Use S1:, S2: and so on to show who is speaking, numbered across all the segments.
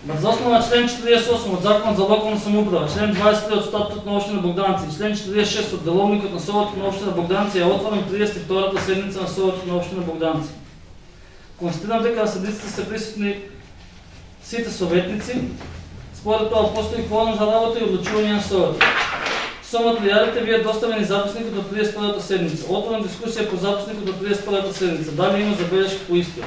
S1: Въз основа на член 48 от Закона за локална самоуправа, член 23 от Статутът на община Богдановци и член 46 от Деловникът на селото на община Богдановци е отворен 32-та седмица на селото на община Богдановци. Констатирам дека на седмиците са присутни сите съветници. Според това постои кворум за работа и отлучуване на селото. Со материалите ви е доставени записникът до 31-та седмица. Отворена дискусия по записникът до 31-та седмица. Дали има забележки по истина?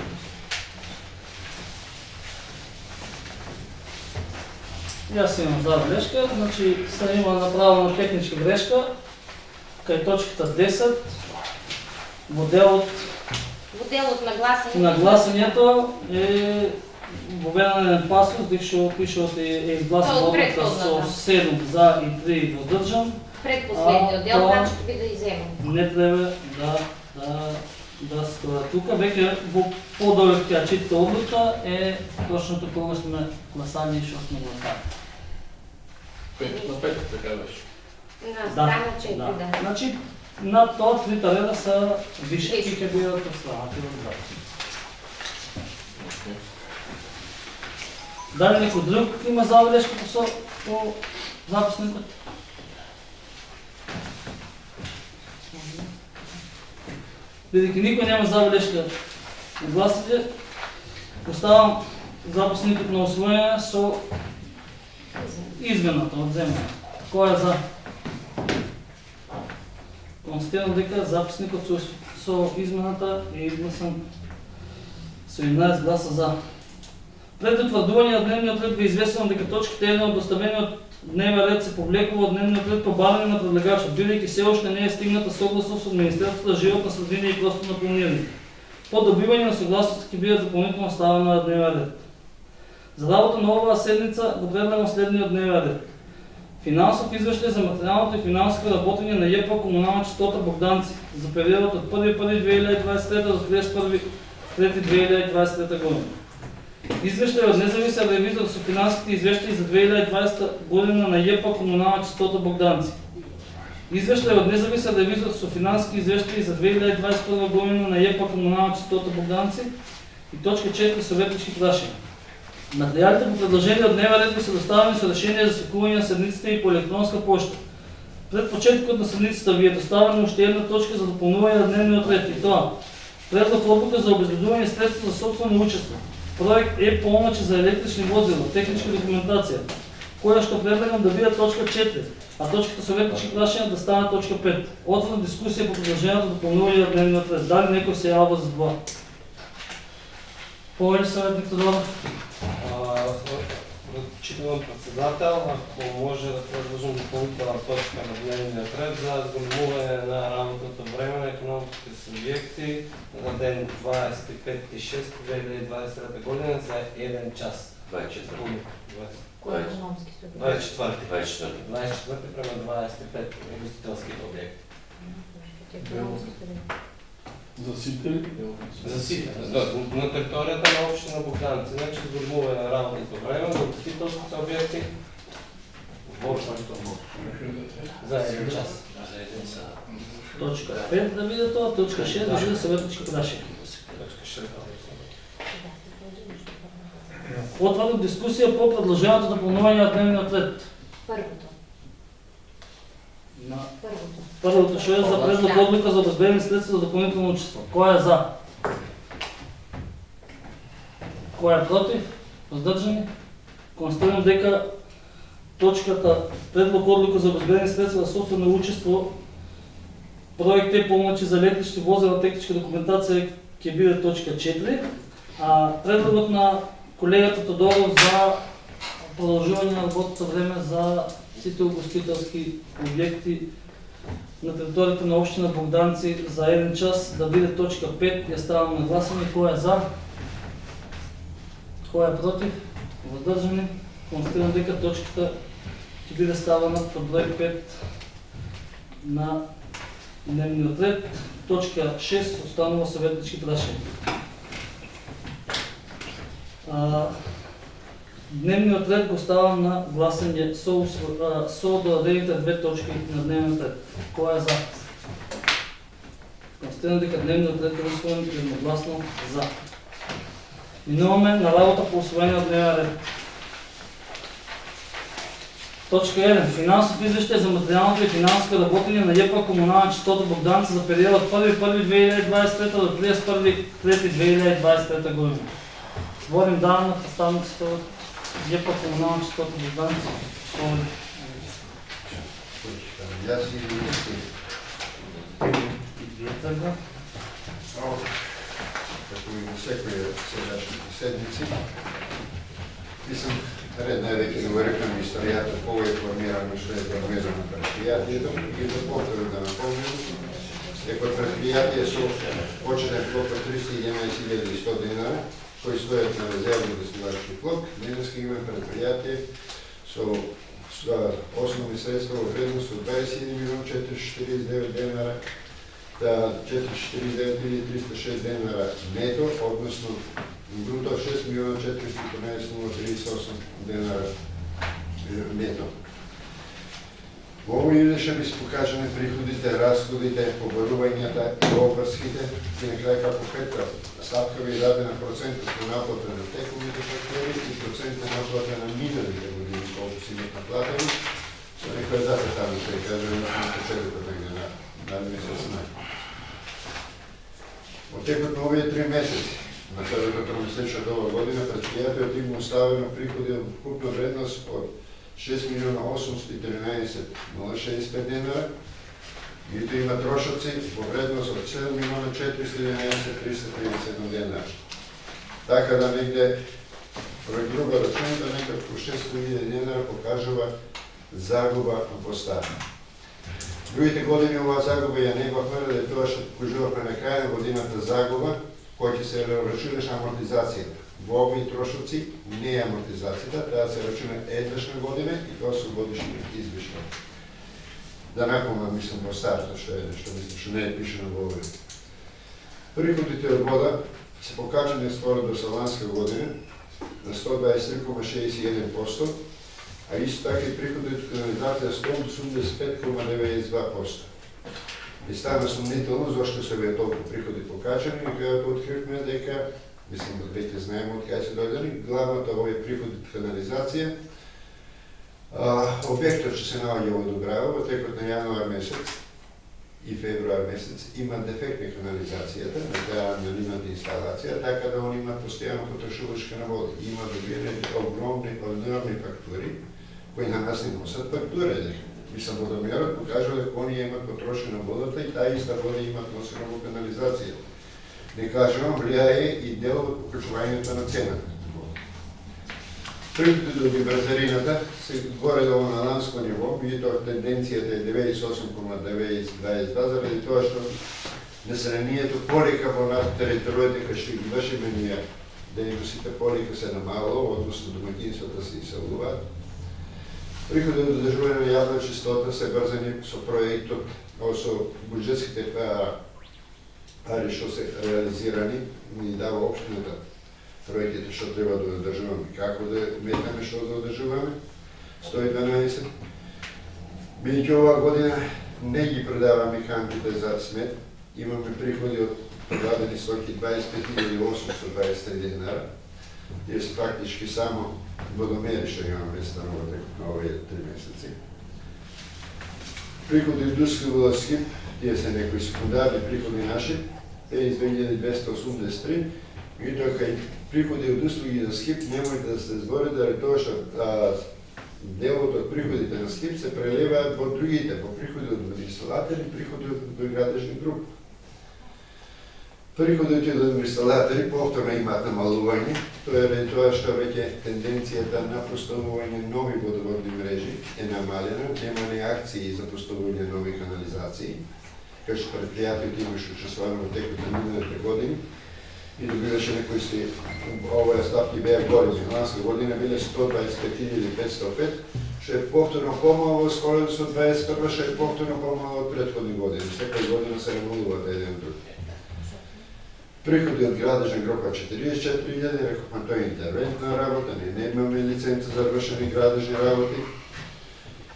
S1: И аз имам забележка, значи съм има направена техническа грешка. Кај точката 10, моделът нагласението е воведен пасус, дишо пишот е изгласен облака со 7 за и 3 въздържан.
S2: Предпоследниот дел, значи би да иземам.
S1: Не треба да стоя тука. Веќе во подолг ќе читате одлука е точното кога сме гласани и што сме гласани.
S3: 5 на 5, така беше.
S2: На страна 4, да.
S1: Значи, над тоа трите реда са вишки и ќе бидат представати во запис. Дали некој друг има забелешка по записникот? Бидејќи никој нема забелешка на гласите, поставам записникот на усвоение со измената од земјата. Кој е за? Констатирам дека записникот со измената е изгласан со 11 гласа за. Пред утврдување на дневниот ред ви известувам дека точките 1 од доставениот дневен ред се повлекува од дневниот ред по барање на предлегачот, бидејќи се уште не е стигната согласност од Министерството за животна средина и просторно планирање. По добивање на согласност ќе бидат дополнително ставена на дневен ред. За работа на оваа седница го предлагам следниот дневен ред. Финансов извештај за материјалното и финансово работење на ЕПА комунална чистота Богданци за периодот од 1.1.2023 до 31.3.2023 година. Извештај од независен ревизор со финансовите извештаи за 2020 година на ЕПА комунална чистота Богданци. Извештај од независен ревизор со финансови извештаи за 2021 година на ЕПА комунална чистота Богданци и точка 4 съветнички прашања. Материалите по предложение од дневен ред ви се доставени со решение за свикување на седниците и по електронска пошта. Пред почетокот на седницата ви е доставена уште една точка за дополнување на дневниот ред и тоа предлог одлука за обезбедување средства за собствено учество. Проект е помощи за електрични возила, техничка документација, која што предлагам да биде точка 4, а точката съветнички прашања да стане точка 5. Отворена дискусија по предложението за дополнување на дневниот ред. Дали некој се јавува за това? Повеќе съветник Тодоров?
S4: Читам председател, ако може да предложим допълнителна точка на дневния ред за сгромуване на работното време на икономическите субекти на ден 25.6.2023 година за 1 час.
S3: 24.
S2: Кој е економски субект?
S4: 24 према 25 гостителски обекти.
S2: Економски субект.
S3: За сите?
S4: За сите, на територията на община Богдановци. Значи сгромуване на работното време за гостителските обекти за 1 час.
S1: Точка 5 да биде тоа, точка 6 да биде съветнички прашања. Отварям дискусија по предложението за допълнување на дневниот ред.
S2: Първото.
S1: Първото што е за предлог одлука за обезбедени средства за допълнително учество. Кој е за? Кој е против? Воздржани? Констатирам дека точката предлог одлука за обезбедени средства за собствено учество, проект е помощи за електрични возила, техничка документација ќе биде точка 4, а предлогот на колегата Тодоров за продолжување на работното време за сите угостителски објекти на територијата на општина Богдановци за 1 час да биде точка 5, ја ставам на гласање. Кој е за? Кој е против? Воздржани? Констатирам дека точката ќе биде ставана под број 5 на дневниот ред. Точка 6 останува съветнички прашања. Дневниот ред го ставам на гласање со додадените 2 точки на дневниот ред. Кој е за? Констатирам дека дневниот ред е усвоен едногласно за. Минуваме на работа по усвоение на дневен ред. Точка 1. Финансов извещай за материалното и финансово работење на ЕПА комунална чистота Богданци за периода от 1.1.2023 до 31.3.2023 година. Водим данни на представниците от ЕПА комунална чистота Богданци.
S5: Јас и Лиски. Како и на секоја сегашните седмици, мислам, редно е дека го рекам историјата повеќе формирано што е формирано предпријатието и да повторам да напомнам дека предпријатие со почетен флот од 311.100 dinara, кои стојат на резервни дестилачки флот, денеска има предпријатие со основни средства во вредност од 21.449 dinara, 449.306 dinara нето, односно бруто 6.413.038 dinara нето. Во овој извештај би се покажани приходите, расходите, побарувањата и обврските, и на крај како петка стапка ви дадена процентот на наплата на текувите фактури и процентот на наплата на миналите години, колку си имат наплатени, со некоја дата таму ќе кажем на почетокот на месец мај. Во текот на овие 3 месеци, на првото тромесечие од оваа година, предпријатието има оставено приходи од вкупна вредност од 6.813.065 dinara, меѓутоа има трошоци во вредност од 7.411.337 dinara. Така да негде, прој груба рачуната, некако 6.000 dinara покажува загуба во стар. Другите години оваа загуба ја не го хвърля, тоа што покажувавме на крај на годината загуба, кој ќе се рачунаш амортизацијата. Во овие трошоци не е амортизацијата, таа се рачуна еднашна година и тоа се годишни извештај. Да напомнам, мислам, во старта, што е нешто, мислам, што не е пишено во овие. Приходите од вода се покачани скоро до саланска година на 123,61%, а исто така и приходите од канализација 185,92%. И стана сумнително зашто се беа толку приходи покачани и кога откривме дека, мислам да веќе знаеме од кај се дојдени, главната овие приходи од канализација, објектот што се наоѓа во Дубрава во текот на јануар месец и февруар месец има дефект на канализацијата, на таа наливната инсталација, така да они имат постојано потрошувачка на вода. Има добиени огромни фактури, кои на нас не носат фактура. Мислам, водомерот покажува дека оние имат потрошена водата и таа иста вода имат носена во канализацијата. Не кажувам, влијае и дел од покачувањето на цената. Приходите од базарината се горе-долу на ланско ниво, меѓутоа тенденцијата е 98,922 заради тоа што населението полека во територијата кај што ги вршиме ние дејностите полека се намалува, односно домаќинствата се иселуваат. Приходи од одржување на јавна чистота се врзани со проектот, со буџетските пари што се реализирани, ни дава општината проектите што треба да одржуваме, како да метаме што да одржуваме, 112. Меѓу оваа година не ги продаваме кампите за смет, имаме приходи од продадени стоки 25.823 dinara, тие се фактички само водомери што имаме станува на овие 3 месеци. Приходи од Дускава Скип, тие се некои секундарни приходи наши, 5283, меѓутоа кај приходи од услуги на Скип немојте да се збори заради тоа што делот од приходите на Скип се прелеваат во другите, во приходи од администратори, приходи од градежни групи. Приходите од администратори повторно имаат намалување, тоа е ради тоа што веќе тенденцијата на поставување нови водоводни мрежи е намалена, нема ни акции за поставување нови канализации, кај што предпријатието имаше учествувано во текот на миналите години и добиваше некои си овие ставки беа големи. Ланска година биле 125.505, што е повторно помало скоро со 21, што е повторно помало од претходни години. Секоја година се намалуваат еден друг. Приходи од градежна група 44.000, рекохме тоа е интервентна работа, не имаме лиценца за вршени градежни работи.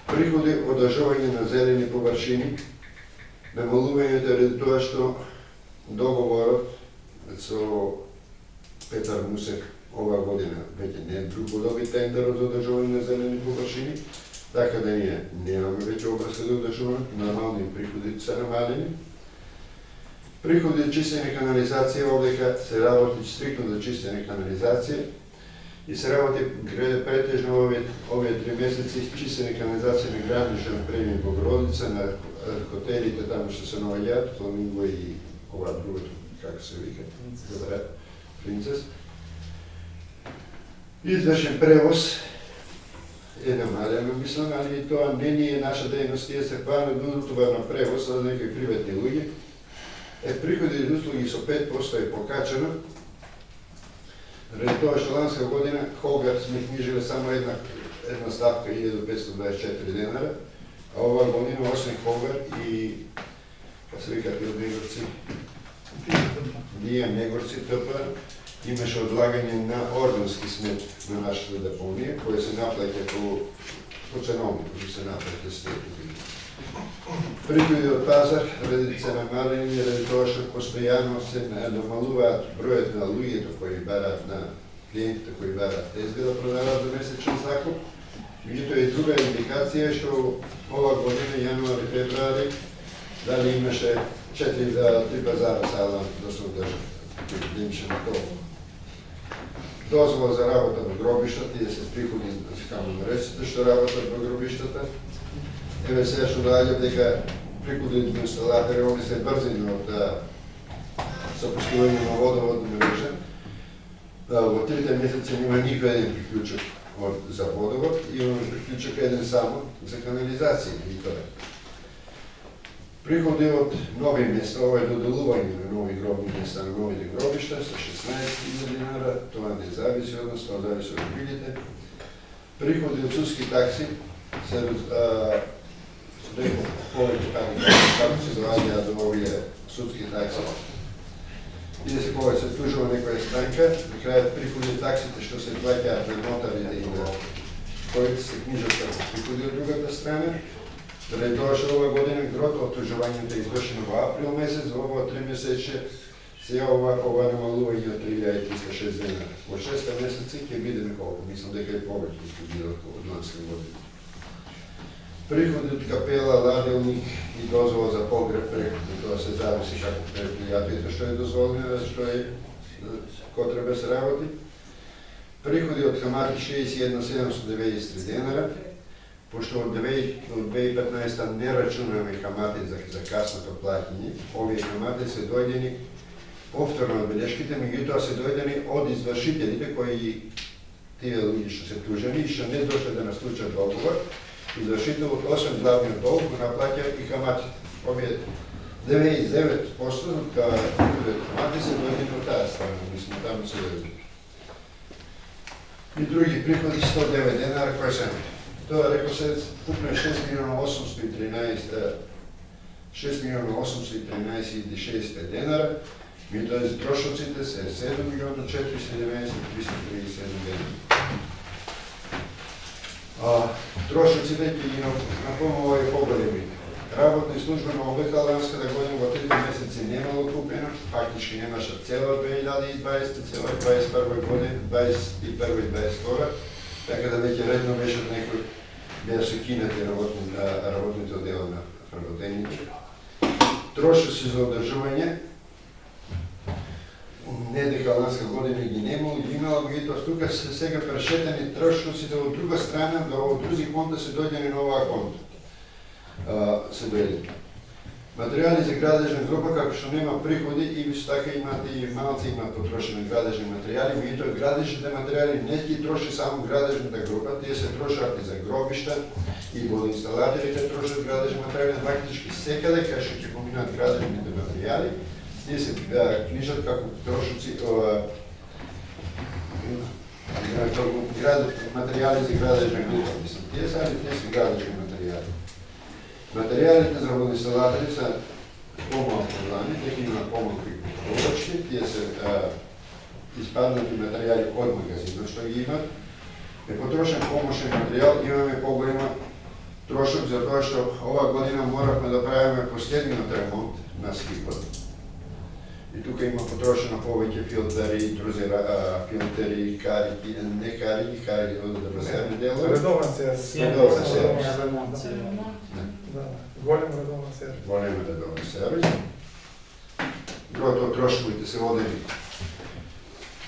S5: Приходи од одржување на зелени површини, намалувањето е тоа што договорот со Петар Мусек оваа година веќе не е друг подоби тендер за одржување на зелени површини, Така да ние немаме веќе обврска за одржување, нормално и приходите се намалени. Приходи од чистење канализација овдека се работи стрикно за чистење канализација и се работи претежно овие 3 месеци чистење канализација на граничен премиум Богородица, на хотелите таму што се наоѓаат, Фламинго и ова другото, како се вика, добре, Принцес. Извршен превоз е намалено, мислам, али тоа не ни е наша дејност, тие се хвана товар на превоз за некои приветни луѓе. Приходи од услуги со 5% е покачено. Ради тоа што ланска година Холгар сме книжили само една ставка 1524 денара, а ова година освен Холгар и па се викат од Негорци, ние Негорци ТП, имаше одлагање на органски смет на нашата депонија, која се наплаќа по ценовник, кој се наплаќа степи. Приходи од пазар ради се намалени, ради тоа што постојано се намалуваат бројот на луѓето кои бараат на клиентите кои бараат тезга да продаваат за месечен закуп. Меѓутоа и друга индикација што ова година, јануари, февруари, дали имаше 4-3 пазара сала да се одржат, да имаше на толку. Дозвола за работа во гробиштата, тие се приходи за каменореците што работат во гробиштата. Еве сега што доаѓа дека приходи од инсталатори, они се брзини од сопоставување на водоводна мрежа. Во 3 месеци нема никој еден приклучок за водовод, имаме приклучок еден само за канализација и тоа. Приходи од нови места, ова е доделување на нови гробни места на новите гробишта со 16.000 динара, тоа не зависи од нас, тоа зависи од билите. Приходи од судски такси се повеќе како се заваѓаат за овие судски такси. Иде се кога се тужува некоја странка, на крајот приходи од таксите што се плаќаат на нотарите и на коите се книжат како приходи од другата страна. Заради тоа што ова година грото од тужувањето е извршено во април месец, во ова 3 месече се ова намалување од 3306 денара. Во 6 месеци ќе бидеме колку, мислам дека е повеќе ќе биде од ланска година. Приходи од капела, ладелник и дозвола за погреб, тоа се зависи како предпријатието што е дозволено, што е ко треба се работи. Приходи од камати 61.793 денара, пошто од 2015 не рачунаме камати за касното платење, овие камати се дојдени повторно од белешките, меѓутоа се дојдени од извршителите кои тие луѓе што се тужени и што не дошле да настучат договор. Извршителот освен главниот долг го наплаќа и каматите. Овие 99% од камати се дојдени од таа страна, мислам таму се дојдени. И други приходи 109 денара кои се тоа рекол се купне 6.813.600 денара, меѓутоа трошоците се 7.417.337 денара. Трошоците ќе ги напомнува и поголеми. Работна и службена облека ланската година во 3 месеци немало купено, фактички немаше цела 2020, цела 2021 година, 2021 и 2022, така да веќе редно беше некој беа се кинати работните оддела на вработените. Трошоци за одржување, не дека ланска година ги немало, ги имала, меѓутоа тука се сега прешетени трошоците од друга страна, да од други конта се дојдени на оваа конта. Се дојдени. Материјали за градежна група, како што нема приходи, и више така имате и малци имаат потрошени градежни материјали, меѓутоа градежните материјали не ги троши само градежната група, тие се трошат и за гробишта, и водоинсталаторите трошат градежни материјали, фактички секаде кај што ќе поминат градежните материјали, тие се книжат како трошоци, материјали за градежна група, мислам, тие са градежни материјали. Материјалите за водоинсталатори са помалку длани, дека има помалку проволочки, тие се испаднати материјали од магазинот што ги имат. Е потрошен помошен материјал, имаме поголема трошок за тоа што ова година моравме да правиме последниот ремонт на скипот. И И тук има потрошено повече филтери, филтери, карики, не карики, карики от дървесерни делове.
S6: Редовен сервис.
S5: Редовен сервис.
S6: Да, голем редовен сервис.
S5: Голем редовен сервис. Другото трошковите се водени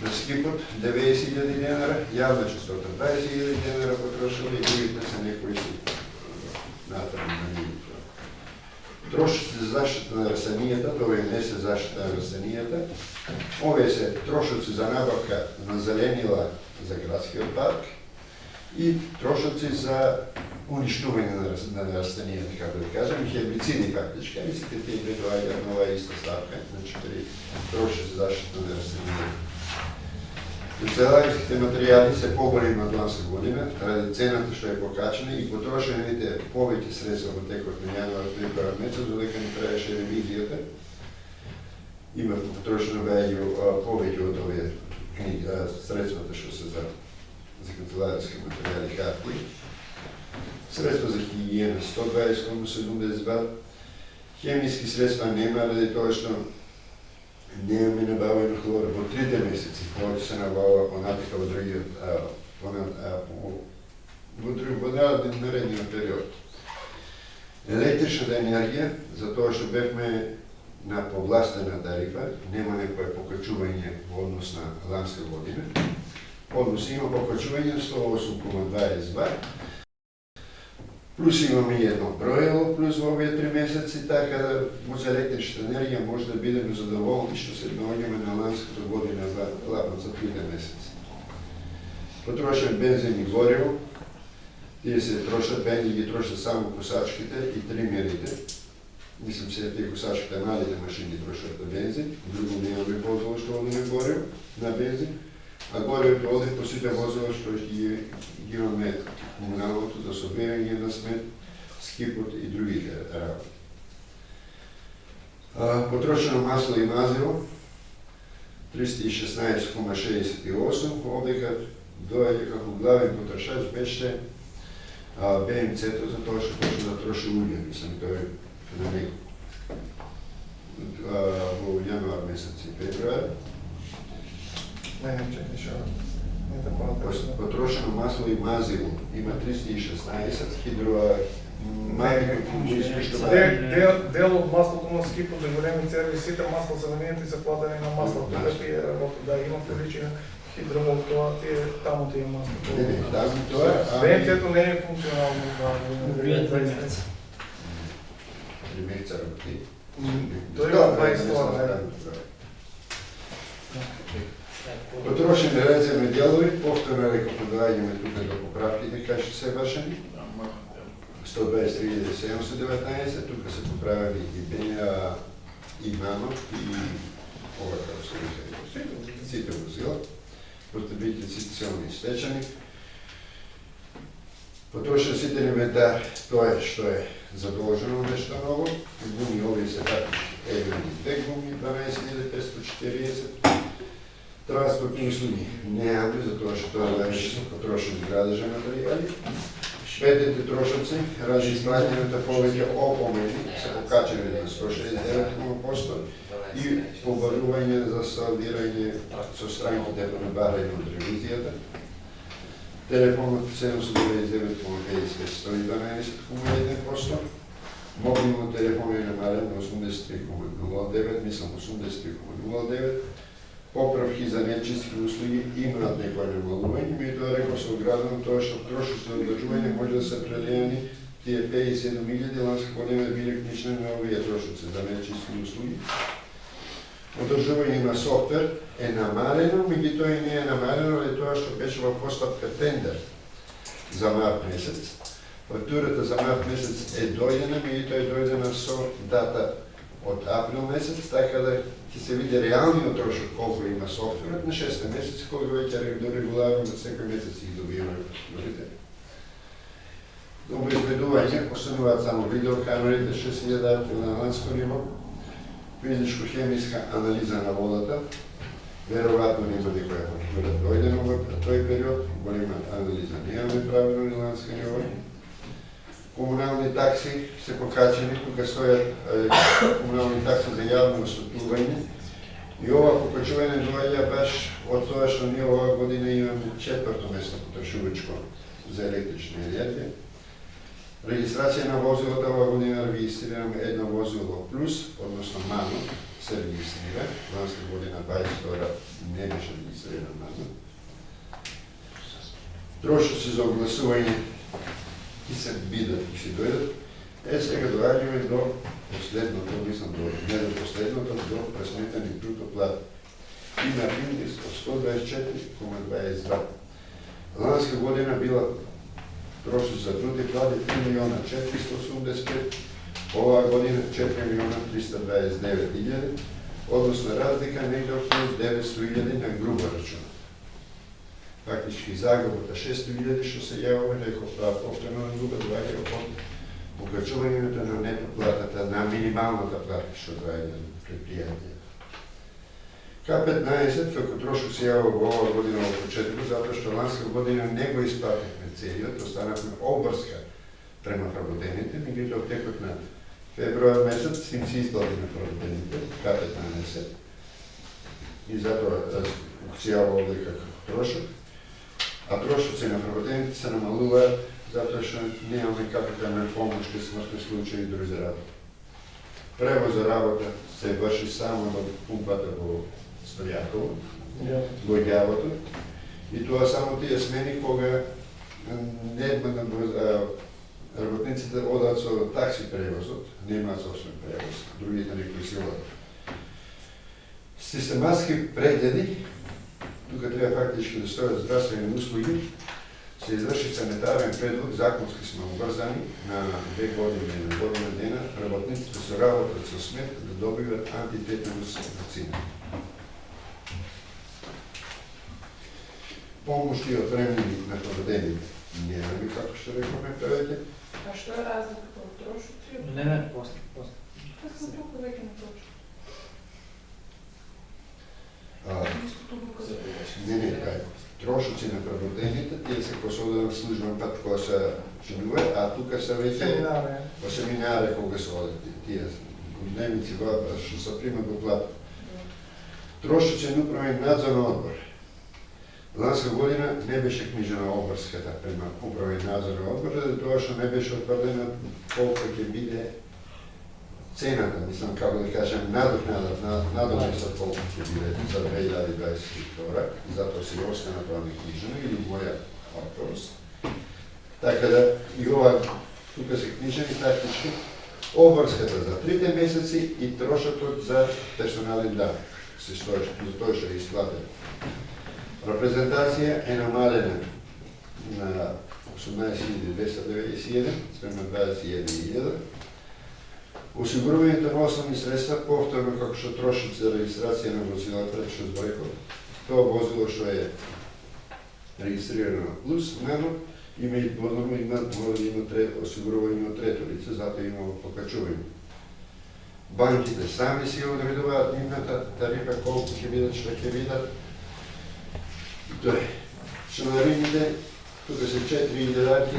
S5: на скипът 90.000 денара, явна частота 20.000 денара потрошили и другите са някои си натръмни. Трошици за защита на растенията, това не се защита на растенията. Овие се трошици за набавка на зеленила за градския парк и трошици за уништување на растенията, како да кажем, хербициди фактички, и сите тие доаѓаат на оваа иста ставка, значи при трошици за защита на растенията. Канцеларските материјали се поголеми од ланска година, ради цената што е покачена и потрошените повеќе средства во текот на јануар-февруар месец, додека ни траеше ревизијата. Има потрошено повеќе од овие средствата што се за канцеларски материјали хартии. Средства за хигиена 120,72, хемиски средства нема, ради тоа што немаме набавено хлора во 3 месеци, повеќе се набава понатака во другиот во наредниот период. Електричната енергија, за тоа што бевме на повластена тарифа, нема некој покачување во однос на ланска година. Однос има покачување 108,22, плюс имаме едно бројело, плюс во овие 3 месеци, така да за електричната енергија може да бидеме задоволни што се наоѓаме на ланската година главно за 3 месеци. Потрошен бензин и гориво, тие се трошат, бензин ги трошат само косачките и тримерите. Мислам се, тие косачките, малите машини трошат на бензин, друго немаме возило што одиме гориво на бензин, а горивото оде по сите возила што ги имаме комуналното за собирање на смет, скипот и другите работи. Потрошено масло и мазило 316,68, одека доаѓа како главен потрошач беше БМЦ-то за тоа што почна да троши уѓа, мислам, тој на него. Во јануар месец и февруар.
S6: Не, чекай, шо. Не така точно.
S5: Потрошено масло и мазило има 316 хидромагнетни што
S6: Дел од маслото на скипот за големи церви, сите масла се наменети за платење на масло. Тука тие работи, да, има количина хидромол, тоа тие, таму тие масло.
S5: Не, таму тоа,
S6: БМЦ-то не е функционално.
S5: Примерца работи.
S6: Тој има 22,
S5: Потрошени резервни делови, повторно реков доаѓаме тука до поправките, кај што се вршени. 123.719, тука се поправени и Бења, и Манов, и ова како се вика, сите возила, потребителите силни и стечени. Потрошен сите инвентар, тоа е што е задолжено нешто ново, гуми овие се фактички ебрени 2 гуми, 12.540, транспортни услуги немаме, затоа што тоа највеќе се потрошени градежни материјали. Шведните трошоци, ради испраќањето повеќе опомени, се покачени на 169% и побарување за салдирање со странките на барање од ревизијата. Телефонот 799,55, мобилно телефон е намален на 83,09, мислам 83,09. Поправки за нечисти услуги имаат некој намалување, меѓутоа реков се оградено тоа што трошоци одржување може да се пределени тие 57.000 ланска година биле вклучени на овие трошоци за нечисти услуги. Одржување на софтвер е намалено, меѓутоа и не е намалено ради тоа што беше во постапка тендер за март месец. Фактурата за март месец е дојдена, меѓутоа е дојдена со дата од април месец, така да ќе се види реалниот трошок колку има софтверот на 6 месец, кога веќе регуларно секој месец ги добиваме фактурите. Обезбедување, остануваат само видеокамерите 6.000 на ланско ниво, физичко-хемиска анализа на водата, веројатно нема некоја фактура дојдена во тој период, голема анализа немаме правено на ланско ниво. Комунални такси се покачени, тука стојат комунални такси за јавно осветлување И ова покачување доаѓа баш од тоа што ние оваа година имаме 4-то место потрошувачко за електрична енергија. Регистрација на возилата оваа година регистрираме едно возило плюс, односно мано, се регистрира. Ланска година 22 не беше регистриран мано. Трошоци за огласување ќе се бидат и ќе дојдат. Сега доаѓаме до последното, мислам, не до последното, до пресметани бруто плати. Има индекс од 124,22. Ланска година била трошоци за брути плати 3 милиона 485, оваа година 4 милиона 329 илјади, односно разлика негде околу 900 илјади на груба рачуна. Фактички загубата 600 илјади што се јавува, некој повторно на груба доаѓа од покачувањето на нето платата, на минималната плата што доаѓа на предпријатија. К15 како трошок се јава во оваа година во почетокот, затоа што ланска година не го исплативме целиот, останавме обврска према вработените, меѓутоа текот на февруар месец им се исплатиме вработените, К15. И затоа се јава овде како трошок. А трошоци на вработените се намалуваат затоа што немаме капитална помош кај смртни случаи и други работи. Превоз за работа се врши само до пумпата во Стојаково, во Ѓавото, и тоа само тие смени кога работниците одат со такси превозот, немаат собствен превоз, другите некои си одат. Систематски прегледи, тука треба фактички да стојат здравствени услуги, се изврши санитарен предлог, законски сме обврзани на 2 години и на година дена, работниците се работат со смет да добиват антитетанус вакцина. Помошти отремени на проведените немаме, како што рековме превете.
S7: А што е разликата од трошоци?
S1: Не, после.
S7: Аз сум тука веќе на трошоци. Истото бука за
S5: Не, кај трошоци на проведените, тие се кој се одат на службен пат кога се чинуваат, а тука се веќе во семинаре кога се одат тие дневници што се примат во плата. Трошоци на управен надзорен одбор. Ланска година не беше книжена обврската према управен надзорен одбор, за тоа што не беше утврдена колку ќе биде цената, мислам како да кажем, надокнадата колку ќе биде за 2022, и затоа се остана тоа некнижено или моја авторост. Така да и ова тука се книжени тактички обврската за 3 месеци и трошокот за персонален дан, за тоа што е исплатено. Репрезентација е намалена на 18.291 спрема 21.000. Осигурувањето на основни средства, повторно како што трошоци за регистрација на возила, пред што збореков, тоа возило што е регистрирано плюс, нано, има и подобно, има осигурување од трето лице, затоа има покачување. Банките сами си одредуваат нивната тарифа, колку ќе бидат, што ќе бидат. Членарините, тука се 4 раки,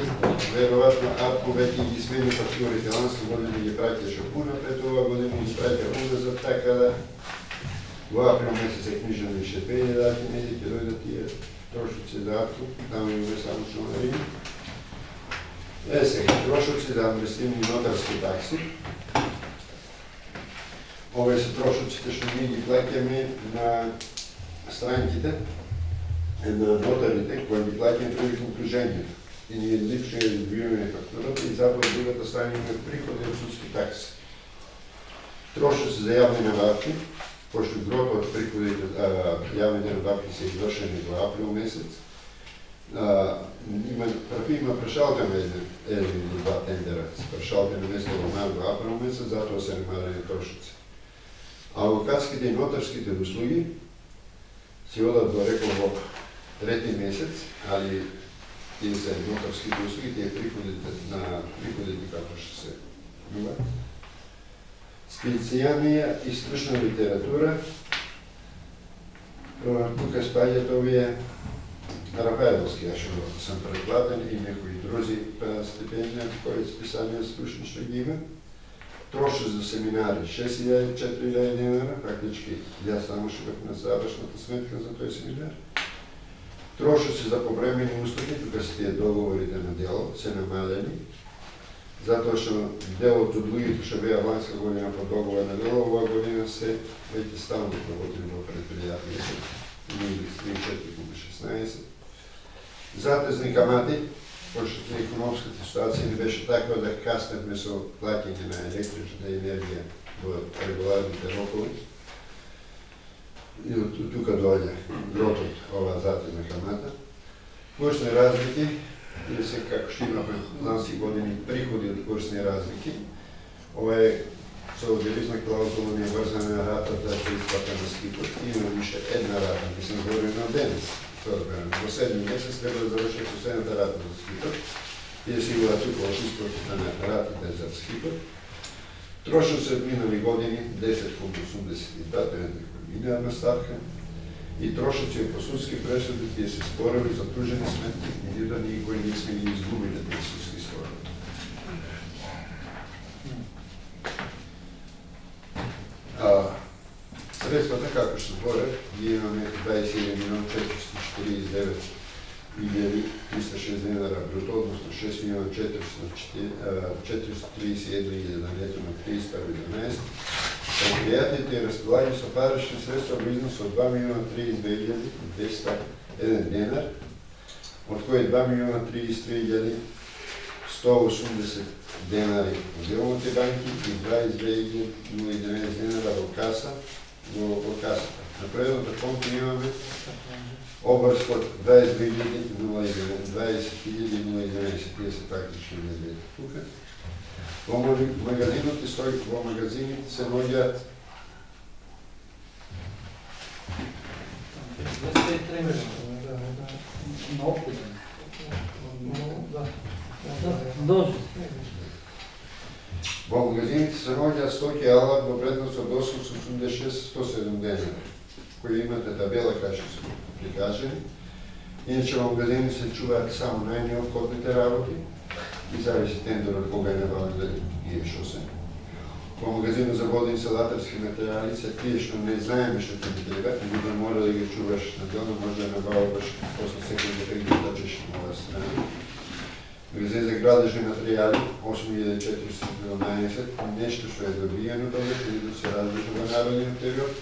S5: веројатно ако веќе ги смени фактурите, ланска година ги праќаше унапред, оваа година ги праќа уназад, така да во април месец е книжено више 5 раки, неде ќе дојдат тие трошоци за април, таму имаме само членарини. Сега, трошоци за административни нотарски такси. Овие се трошоците што ние ги плаќаме на странките, на нотарите кои ги плаќаме приликом кружењето. И ние лично ја добиваме фактурата и затоа другата страна имаме приходи од судски такси. Трошоци за јавни набавки, пошто грото од приходите јавните набавки се извршени во април месец. Има прешалкаме еден или два тендера, прешалкаме место во мај во април месец, затоа се намалени трошоци. Адвокатските и нотарските услуги се одат до рекол во трети месец, али тие се нотарските услуги, тие приходите како што се нува. Специјална и стручна литература, тука спаѓаат овие Рафаеловски, што сам предплатен и некои други стипендија кои списанија стручни што ги има. Троши за семинари 6.000-4.000 dinara, фактически я само ще бях на завършната сметка за този семинар. Троши се за повременни услуги, тук са тия договорите на дело, се намалени. Затоа што делото другите ще бе аванска година по договор на дело, оваа година се веќе стално работили во предпријатието, индекс 34,16. Затезни камати, пошто економската ситуација не беше таква да касневме со плаќање на електричната енергија во регуларните рокови. И од тука доаѓа гротот оваа затезна камата. Курсни разлики, или се како што имаме ланси години приходи од курсни разлики, ова е со девизна клаузула не врзана на ратата за исплата на скипот и има више една рата, мислам говорим на денес. Во 7 месец треба да заврши последната рата за скипот и да си го дачупа од исплатата на ратите за скипот. Трошно се минали години 10,82, минална ставка, и трошоци по судски пресуди тие се спорови за тужени сметки и да никој не сме ги изгубили тези судски спорови. Средствата, како што зборев, ние имаме 21.449.360 dinara бруто, односно 6.431.000 на лето на 31.11. Предпријатието е располагање со парични средства во износ од 2.032.201 денар, од кои 2.033.180 денари во деловите банки и 22.011 денара во каса, во касата. На предната конта имаме обврск од 20.011, тие се практични недели тука. Во магазините стои, во магазините се наоѓаат
S1: 203 милиона. Должно.
S5: Во магазините се наоѓаат стоки алат во вредност од 886.107 денара, кои имате табела кај што се прикажени. Иначе во магазините се чуваат само најнеопходните работи и зависи тендер од кога е набавен и што се. Во магазинот за вода и салатарски материјали се тие што не знаеме што ќе ти треба, не би мора да ги чуваш на делно, може да набаваш после секунда да ги тачеш на оваа страна. Магазин за градежни материјали 8.412, нешто што е добиено добре, или да се различува во народниот период.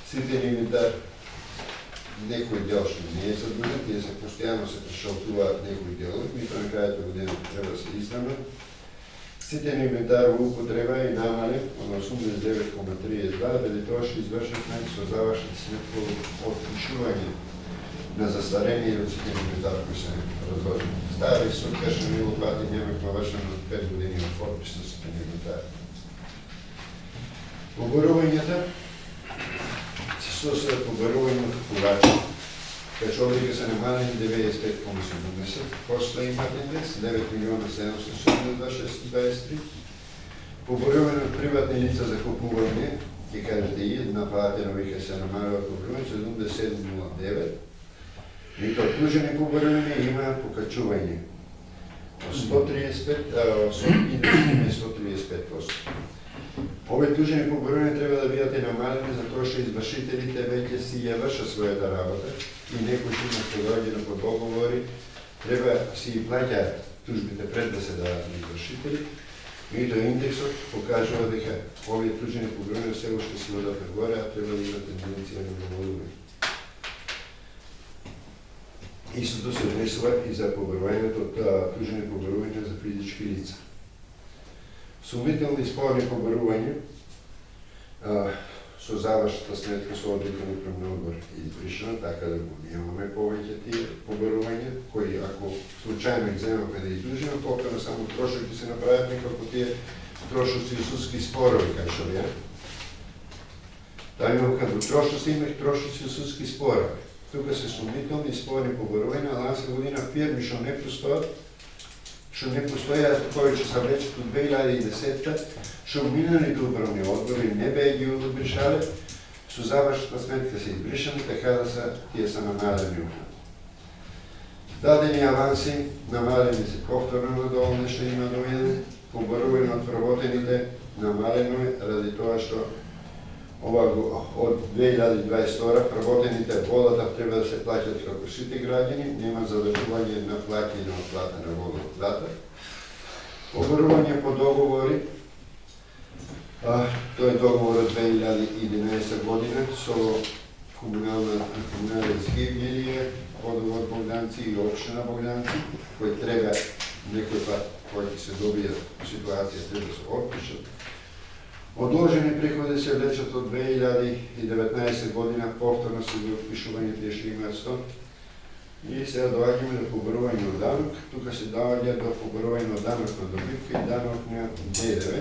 S5: Сите инвентар, некој дел што не е задбуден, тие се постојано се прешалтуваат некои делови, мито на крајот на годината треба да се изнамат. Сите инвентар во употреба е намален од 89,32, дали тоа што извршат со завршен сметко од ушување на застарение и од сите инвентар кои се разложени. Стари суд каша не го плати, немак навршен од 5 години од подпис на сите инвентар. Поборувањата се состојат поборување од купувачи. Печалбите се намалени 95,70%, после имат индекс 9.772.623. Поборување од приватни лица за купување, ќе кажете и една платена веќе се намалува купување 77,09. И тоа тужени поборување имаат покачување од 135%. Овие тужени поборувања треба да бидат намалени затоа што извршителите веќе си ја вршат својата работа и некои што имат подоаѓано по договори треба си ги плаќаат тужбите пред да се дават на извршители. Меѓутоа индексот покажува дека овие тужени поборувања се уште си одат нагоре, а треба да имат тенденција на намалување. Истото се однесува и за поборувањето од тужени поборувања за физички лица. Сумнителни спорни поборувања со завршната сметка со одлика на управен одбор избришена, така да го немаме повеќе тие поборувања, кои ако случајно ги земаме да издржиме, покана само трошок ќе се направат некако тие трошоци и судски спорови, кај што беа. Таа имам кај трошоци имах трошоци и судски спорови. Тука се сумнителни спорни поборувања, ланска година фирми што не постојат, што не постојаат повеќе са веќе од 2010-та, што миналите управни одбори не беа ги одбришале, со завршната сметка се избришани, така да тие са намалени. Дадени аванси, намалени се повторно надолу, нешто има доведени, поборување од вработените намалено е ради тоа што од 2022 вработените водата треба да се плаќат како сите граѓани, нема задржување на плаќање на плата на водата. Оборување по договори, тој е договор од 2011 година со комунален Згивгилие, водовод Богданци и општина Богданци, кој треба некој пат кој ќе се добие ситуација треба да се отпишат. Одложени приходи се влечат од 2019 година, повторно се за отпишување тие што имаат 100. И сега доаѓаме до поборување од данок. Тука се доаѓа до поборување од данок на добивка и данок на ДДВ.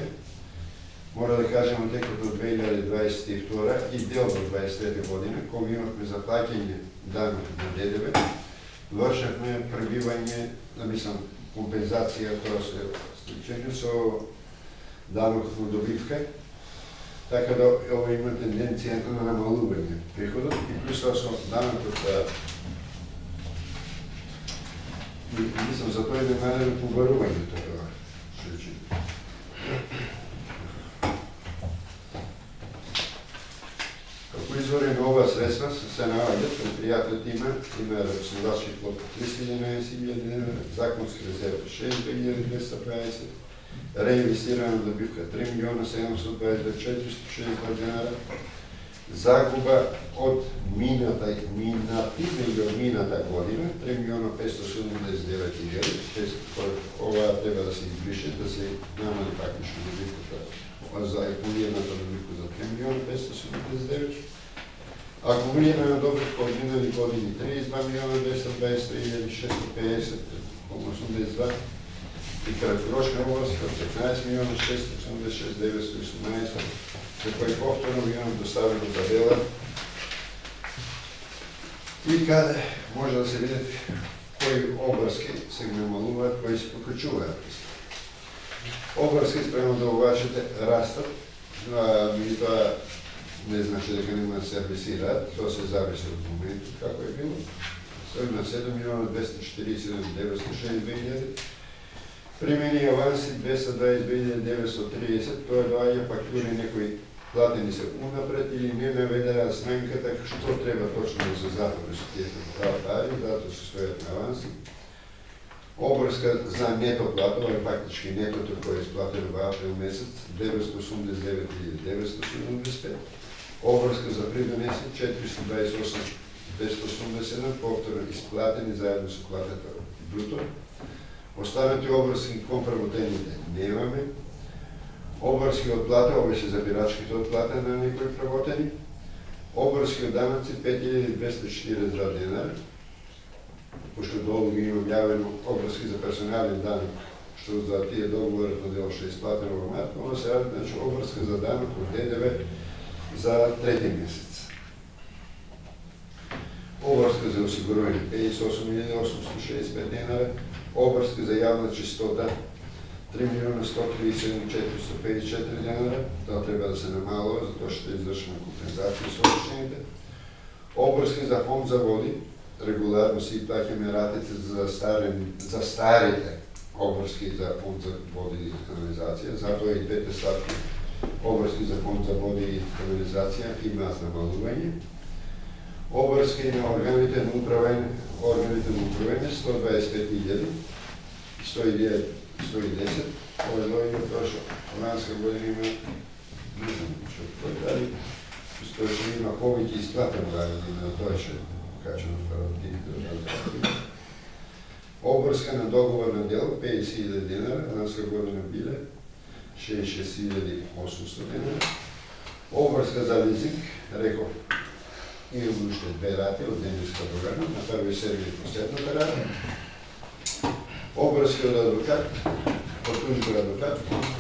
S5: Мора да кажем текот од 2022 и дел до 2023 година, кога имавме за плаќање данок на ДДВ, вршавме пребивање, компензација, тоа се стричење со данокот на добивка, така да ова има тенденција на намалување приходот и плюс со данокот за тоа е намалено поборувањето тоа случај. Како извори на ова средства се наоѓаат предпријатиот има рачунувачки флот 311.000 dinara, законски резерва 6.250, реинвестирана добивка 3.722.462 dinara, загуба од мината и од мината година 3.579.000, ова треба да се избрише, да се намали фактично добивката за акумулираната добивка за 3.579. Акумулирана добивка од минали години 32.223.650,82 и краткорочна обврска од 15.686.918, за кој повторно ви имам доставено табела и каде може да се видят кои обврски се намалуваат, кои се покачуваат. Обврски спрема да овашите растат, меѓутоа не значи дека нема да сервисираат, тоа се зависи од моментот како е било. Стои на 7.247.962, примени аванси 222.930, тоа доаѓа фактури некои платени се унапред или не наведена сменката што треба точно да се затвори со тие пари, затоа се стојат на аванси. Обврска за нето плата, ова е фактички нетото кој е исплатено во април месец 989.975. Обврска за придонеси 428.287, повторно исплатени заедно со платата бруто. Останати обврски кон правотените немаме. Обврски од плата, ова се забирачките од плата на некои правотени. Обврски од данъци 5.242 dinara. Пошто долу ги имам јавено обврски за персонален данък, што за тие договорот на дел што е исплатено во март, оно се ради значи обврска за данък од ДДВ за трети месец. Обврска за осигурување 58.865 dinara, обврска за јавна чистота 3.137.454 dinara, тоа треба да се намалува, затоа што е извршена компензација со општините. Обврски за фонд за води, регуларно си плаќаме ратите за старите обврски за фонд за води и канализација, затоа и двете ставки обврски за фонд за води и канализација имаат намалување. Обврски на органите на управење 125.000, 110, ова дојде тоа што ланска година има, не знам што кој дали, што има повеќе исплатено на тоа што качено в работите. Обврска на договор на дел 50.000 dinara, ланска година биле 66.800 dinara. Обврска за лизинг, реков, имам уште две рати од денеска програма, на први сервис и последната рата. Обврски од адвокат, од тужба адвокат,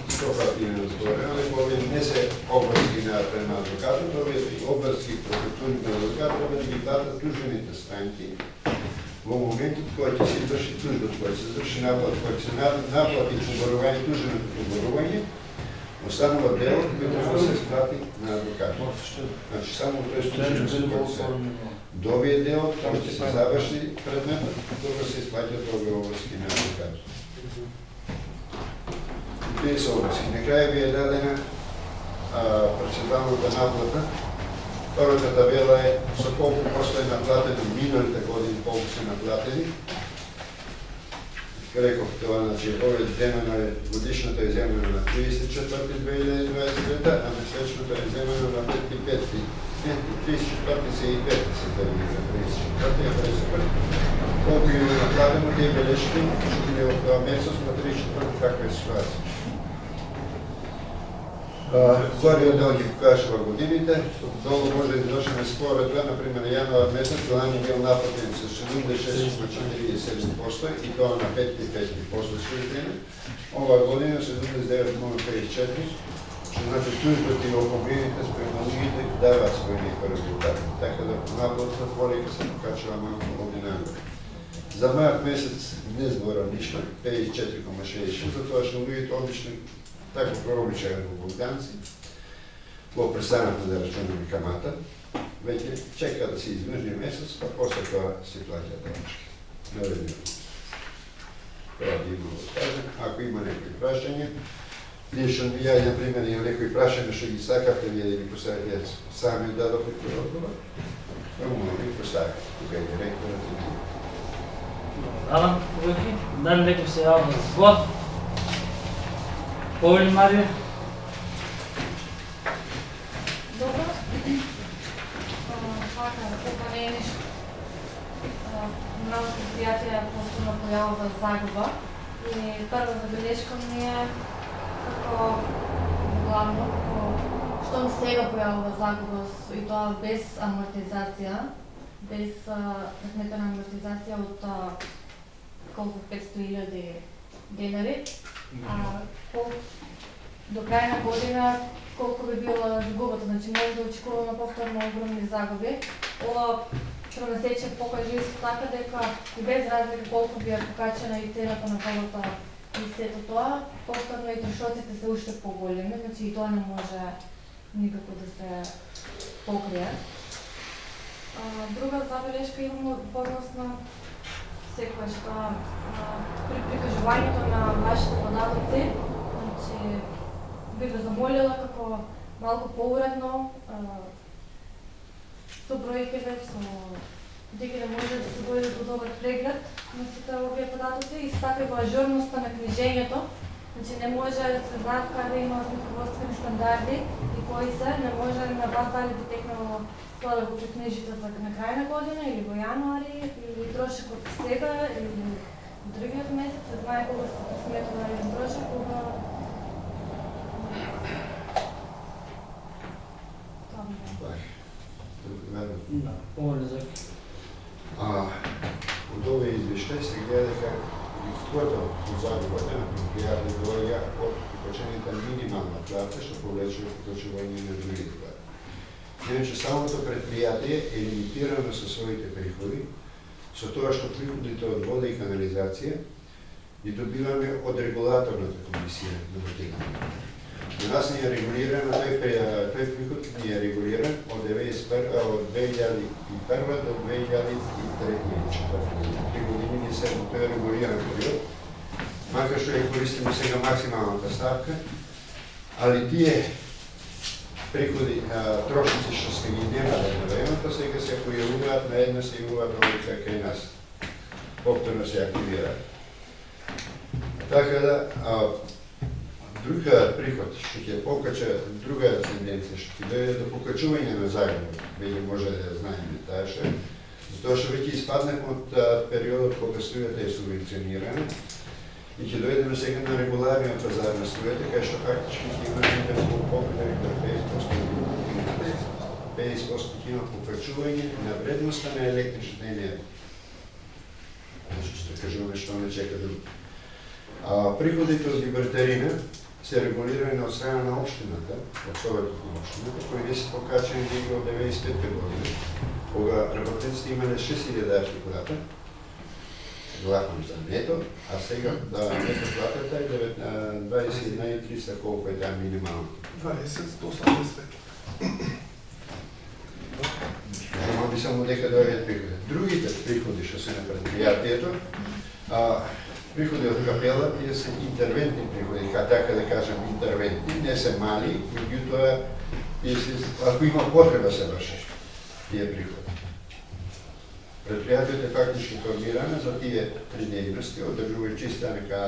S5: 100 пати не разговарено, овие не се обврски према адвокатот, овие обврски од тужба адвокат треба да ги платат тужените странки во моментот кој ќе се изврши тужбата, кој се изврши наплат, кој ќе се наплати поборување, туженото поборување, останува делот кој треба да се испрати на адвокатот. Значи само тој случај кој се добие делот, кој ќе се заврши предметот, тога се исплаќаат овие обврски на адвокатот. Те са области. Накрая ви е дадена процедуралната наплата. Първата табела е за колко после е наплатено миналите години, колко са наплатени. Рекох това, значи, годишната е вземена на 34.2023, а месечната е вземена на 5.5. 34 се и 5 се държи за 34 е пресъпър. Колко има наплатено, те бележки, ще видим в това месец на 34 каква е ситуация. Горе да ги покажа в годините, долу може да извършим според това, например, януар месец, това не бил наплатен с 76,47% и това на 5,5% последствие. Ова година 79,54%, що значи службата и околините спрямо другите дават свои резултати. Така да наплата полека се покачва малко по-динамика. За март месец не сбора нищо, 54,66%, затова ще другите обични така прообичаем в Богданци, по престаната да рачунаме камата, вече чека да се измъжни месец, а после това се платят данъчки. Наредно. Това би имало да кажем. Ако има някои пращания, ние ще видя, например, и някои пращания ще ги сакате, вие да ги поставите сами дадохте отговор, но може да ги поставите. Тук е директорът и други.
S1: Ала, колеги, дали некој се јава за збор? Повели Марија?
S2: Добро. Така, това не е нещо. Много предприятия постоянно появява загуба. И първа забележка ми е како главно, щом сега появява загуба и това без амортизация, без разметена амортизация от колко 500,000 денари. До края на година колко би била загубата, значи може да очекуваме повторно огромни загуби. Ова пронесече покаже исто така дека и без разлика колко би е покачена и цената на водата и сето тоа, повторно и трошоците се уште по-големи, значи и тоа не може никако да се покрие. Друга забележка имам односно секојаш при прикажувањето на вашите податоци, значи би го замолила како малку поуредно со бројките, со дека не може да се води до добар преглед на сите овие податоци и така и во ажурноста на книжењето. Значи не може да се знаат каде има сметководствени стандарди и кои се, не може на вас дали би текнало тоа да го прикнижите за на крај на година или во јануари или трошок од сега или другиот месец, се знае кога се сметува еден трошок, кога
S1: Да, повели за
S5: От овие извещај се гледа дека каквото од загубата на предпријатие доаѓа од покачените минимална плата, што повлече покачување на другите плати. Иначе самото предпријатие е лимитирано со своите приходи, со тоа што приходите од вода и канализација ги добиваме од регулаторната комисија на вода. На нас ни е регулиран, тој приход ни е регулиран од 2001 до 2003 година. 3 години ни се во тој регулиран период, макар што ја користиме сега максималната ставка, али тие приходи, трошници што сме ги немале на времето, сега се појавуваат, наедно се јавуваат овие кај нас. Повторно се активираат. Така да, друга приход што ќе покача, друга тенденција што ќе дојде до покачување на загуба, веќе може да знаеме таа што, затоа што веќе испаднеме од периодот кога струјата е субвенционирана и ќе дојдеме сега на регуларниот пазар на струјата, кај што фактички ќе имаме неколку покачување на 50% има покачување на вредноста на електричната енергија. Значи што кажуваме што не чека друго. Приходите од гибртарина се регулирани од страна на општината, од Советот на општината, кои не се покачени дека од 95 година, кога работниците имале 6000 плата, главно за нето, а сега нето платата е 21.300, колко е таа минимална.
S6: 20,185.
S5: Само би само дека дојдат приходи. Другите приходи што се на предпријатието, Приходи од капела, тие се интервентни приходи, така да кажем интервентни, не се мали, меѓутоа, ако има потреба се вршиш тие приходи. Предпријатието е фактички формирано за тие три дејности, одржува чиста нека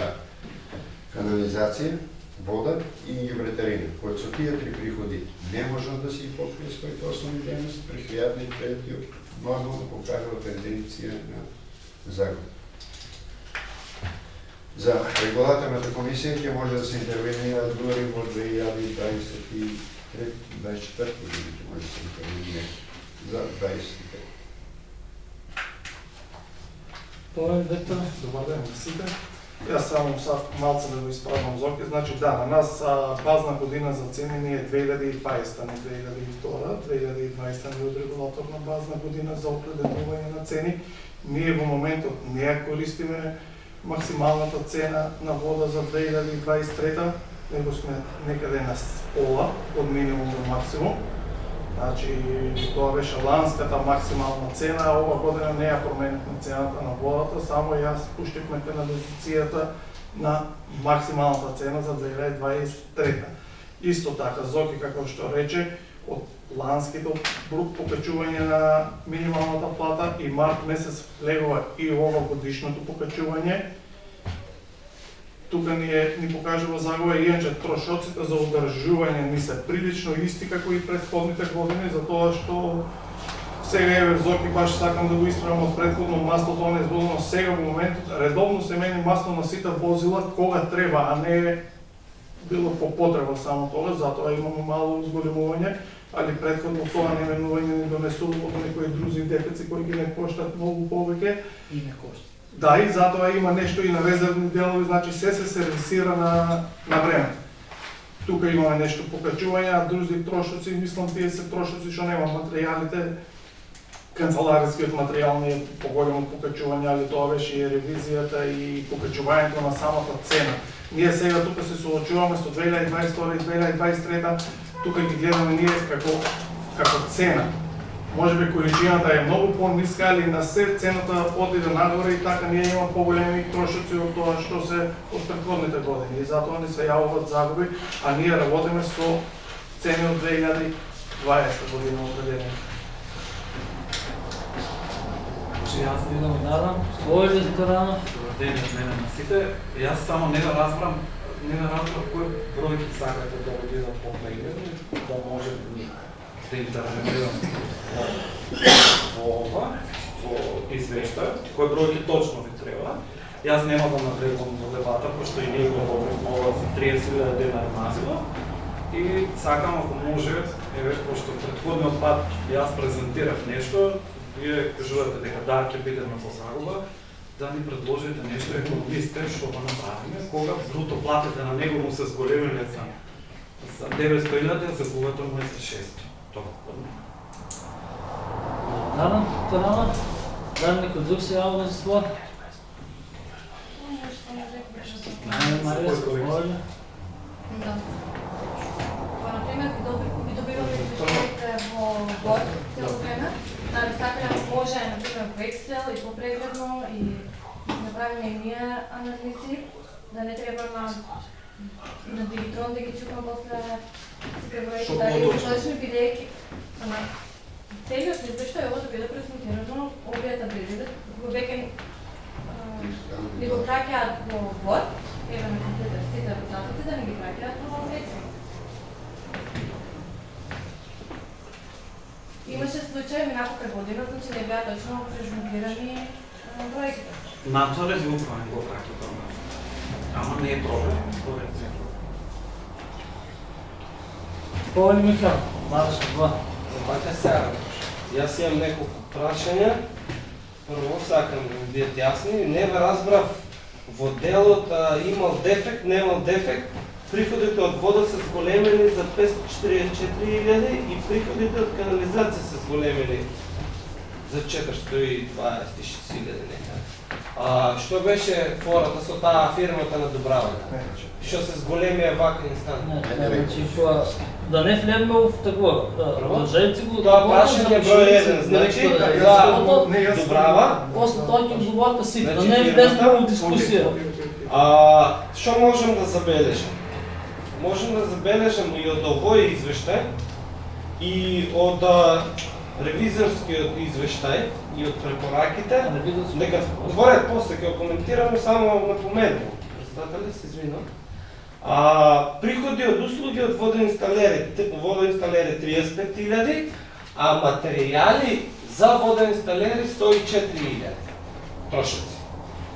S5: канализација, вода и ѓубретарина, кои со тие три приходи не можат да си покрие своите основни дејности, предпријатниот нормално покажува тенденција на загуба. За регулаторната комисија ќе може да се интервенира дори во 2023-2024 година ќе може да се интервенира за 25.
S1: Повеќе Виктор.
S6: Добар ден на сите. Јас само сад малце да го исправам Зоки. Значи да, на нас базна година за цени ни е 2020, не 2002. 2020 ни е регулаторна базна година за определување на цени. Ние во моментот не ја користиме максималната цена на вода за 2023, него сме некаде на пола, од минимум до максимум. Значи, тоа беше ланската максимална цена, а ова година не ја променихме цената на водата, само ја спуштивме канализацијата на максималната цена за 2023. Исто така, Зоки, како што рече, од ланските брук покачување на минималната плата и март месец влегува и ова годишното покачување. Тука ни покажува загуба и иначе трошоците за одржување ни се прилично исти како и претходните години, затоа што сега еве Зоки баш сакам да го исправам од претходно маслото, оно избудено сега во моментот редовно се мени масло на сите возила кога треба, а не било по потреба само тоа, затоа имаме мало зголемување, али претходно тоа наименување ни донесува од некои други дефици кои ги не коштат многу повеќе.
S1: И не кошта.
S6: Да, и затоа има нешто и на резервни делови, значи се сервисира на време. Тука имаме нешто покачување, а други трошоци, мислам тие се трошоци што нема материјалите, канцеларискиот материјал не е поголемо покачување, али тоа беше и ревизијата и покачувањето на самата цена. Ние сега тука се соочуваме со 2022 и 2023, тука ги гледаме ние како цена. Може би количината е многу по-ниска, али на се цената отиде нагоре и така ние имаме поголеми трошоци од тоа што се од претходните години. И затоа ни се јавуваат загуби, а ние работиме со цени од 2020 година определени.
S1: Јас ви благодарам. Овој Викторана.
S8: Добар ден од мене на сите. Јас само не да разбрам кој бројки сакате да го бидат по-прегледни, да може да интервенирам во ова, во извештај, кој бројки точно ви треба. Јас нема да напредувам во дебата, пошто и ние го добривме ова за 30.000 денари називо. И сакам, ако може, еве, пошто претходниот пат јас презентирав нешто, вие кажувате дека да, ќе бидеме во загуба, да ни предложите нешто економисте што го направиме, кога бруто платите на него му се зголемиле за 900.000, за когото му е за 600.
S1: Благодарам, Викторана. Дали некој друг се јавува за створ? Марија, заповеда.
S2: Да. Па, например, ги добиваме извештаите во Word цело време. Дали сакаме може, например, во Excel и попрегледно и да направиме и ние анализи, да не треба на Digitrон да ги чукам после сите бројки, дали е точно бидејќи целиот извештај ово да биде презентирано, овие таблици го веќе ни го праќаат во Word, еве на компјутер сите резултати да не ги праќаат во Excel. Имаше случаи минатата година, значи не беа точно презентирани бројките.
S8: Надзор е звукване го праќа тоа. Ама не е проблем, корекција.
S1: Повеќе Михаил, Марш 2.
S4: Така сега, јас имам неколку прашања. Прво сакам да ми бидат јасни. Не ве разбрав во делот имал дефект, немал дефект. Приходите од вода се зголемени за 544.000 и приходите од канализација се зголемени за 426.000 некаде. Што беше фората со таа фирмата на Дубравата? Што се зголемија вака инстант?
S1: Значи, да не влеземе в такова. Продолжете го.
S4: Тоа прашање број 1, значи за Дубрава.
S1: После тоа ќе говорите си, да не влеземе в дискусија.
S4: Што можем да забележам? Можем да забележам и од овој извештај, и од ревизорскиот извештај, и од препораките, дека зборат после ќе го коментираме, само напоменувам. Председател, се извинувам. Приходи од услуги од водоинсталери 35.000, а материјали за водоинсталери 104.000 трошоци.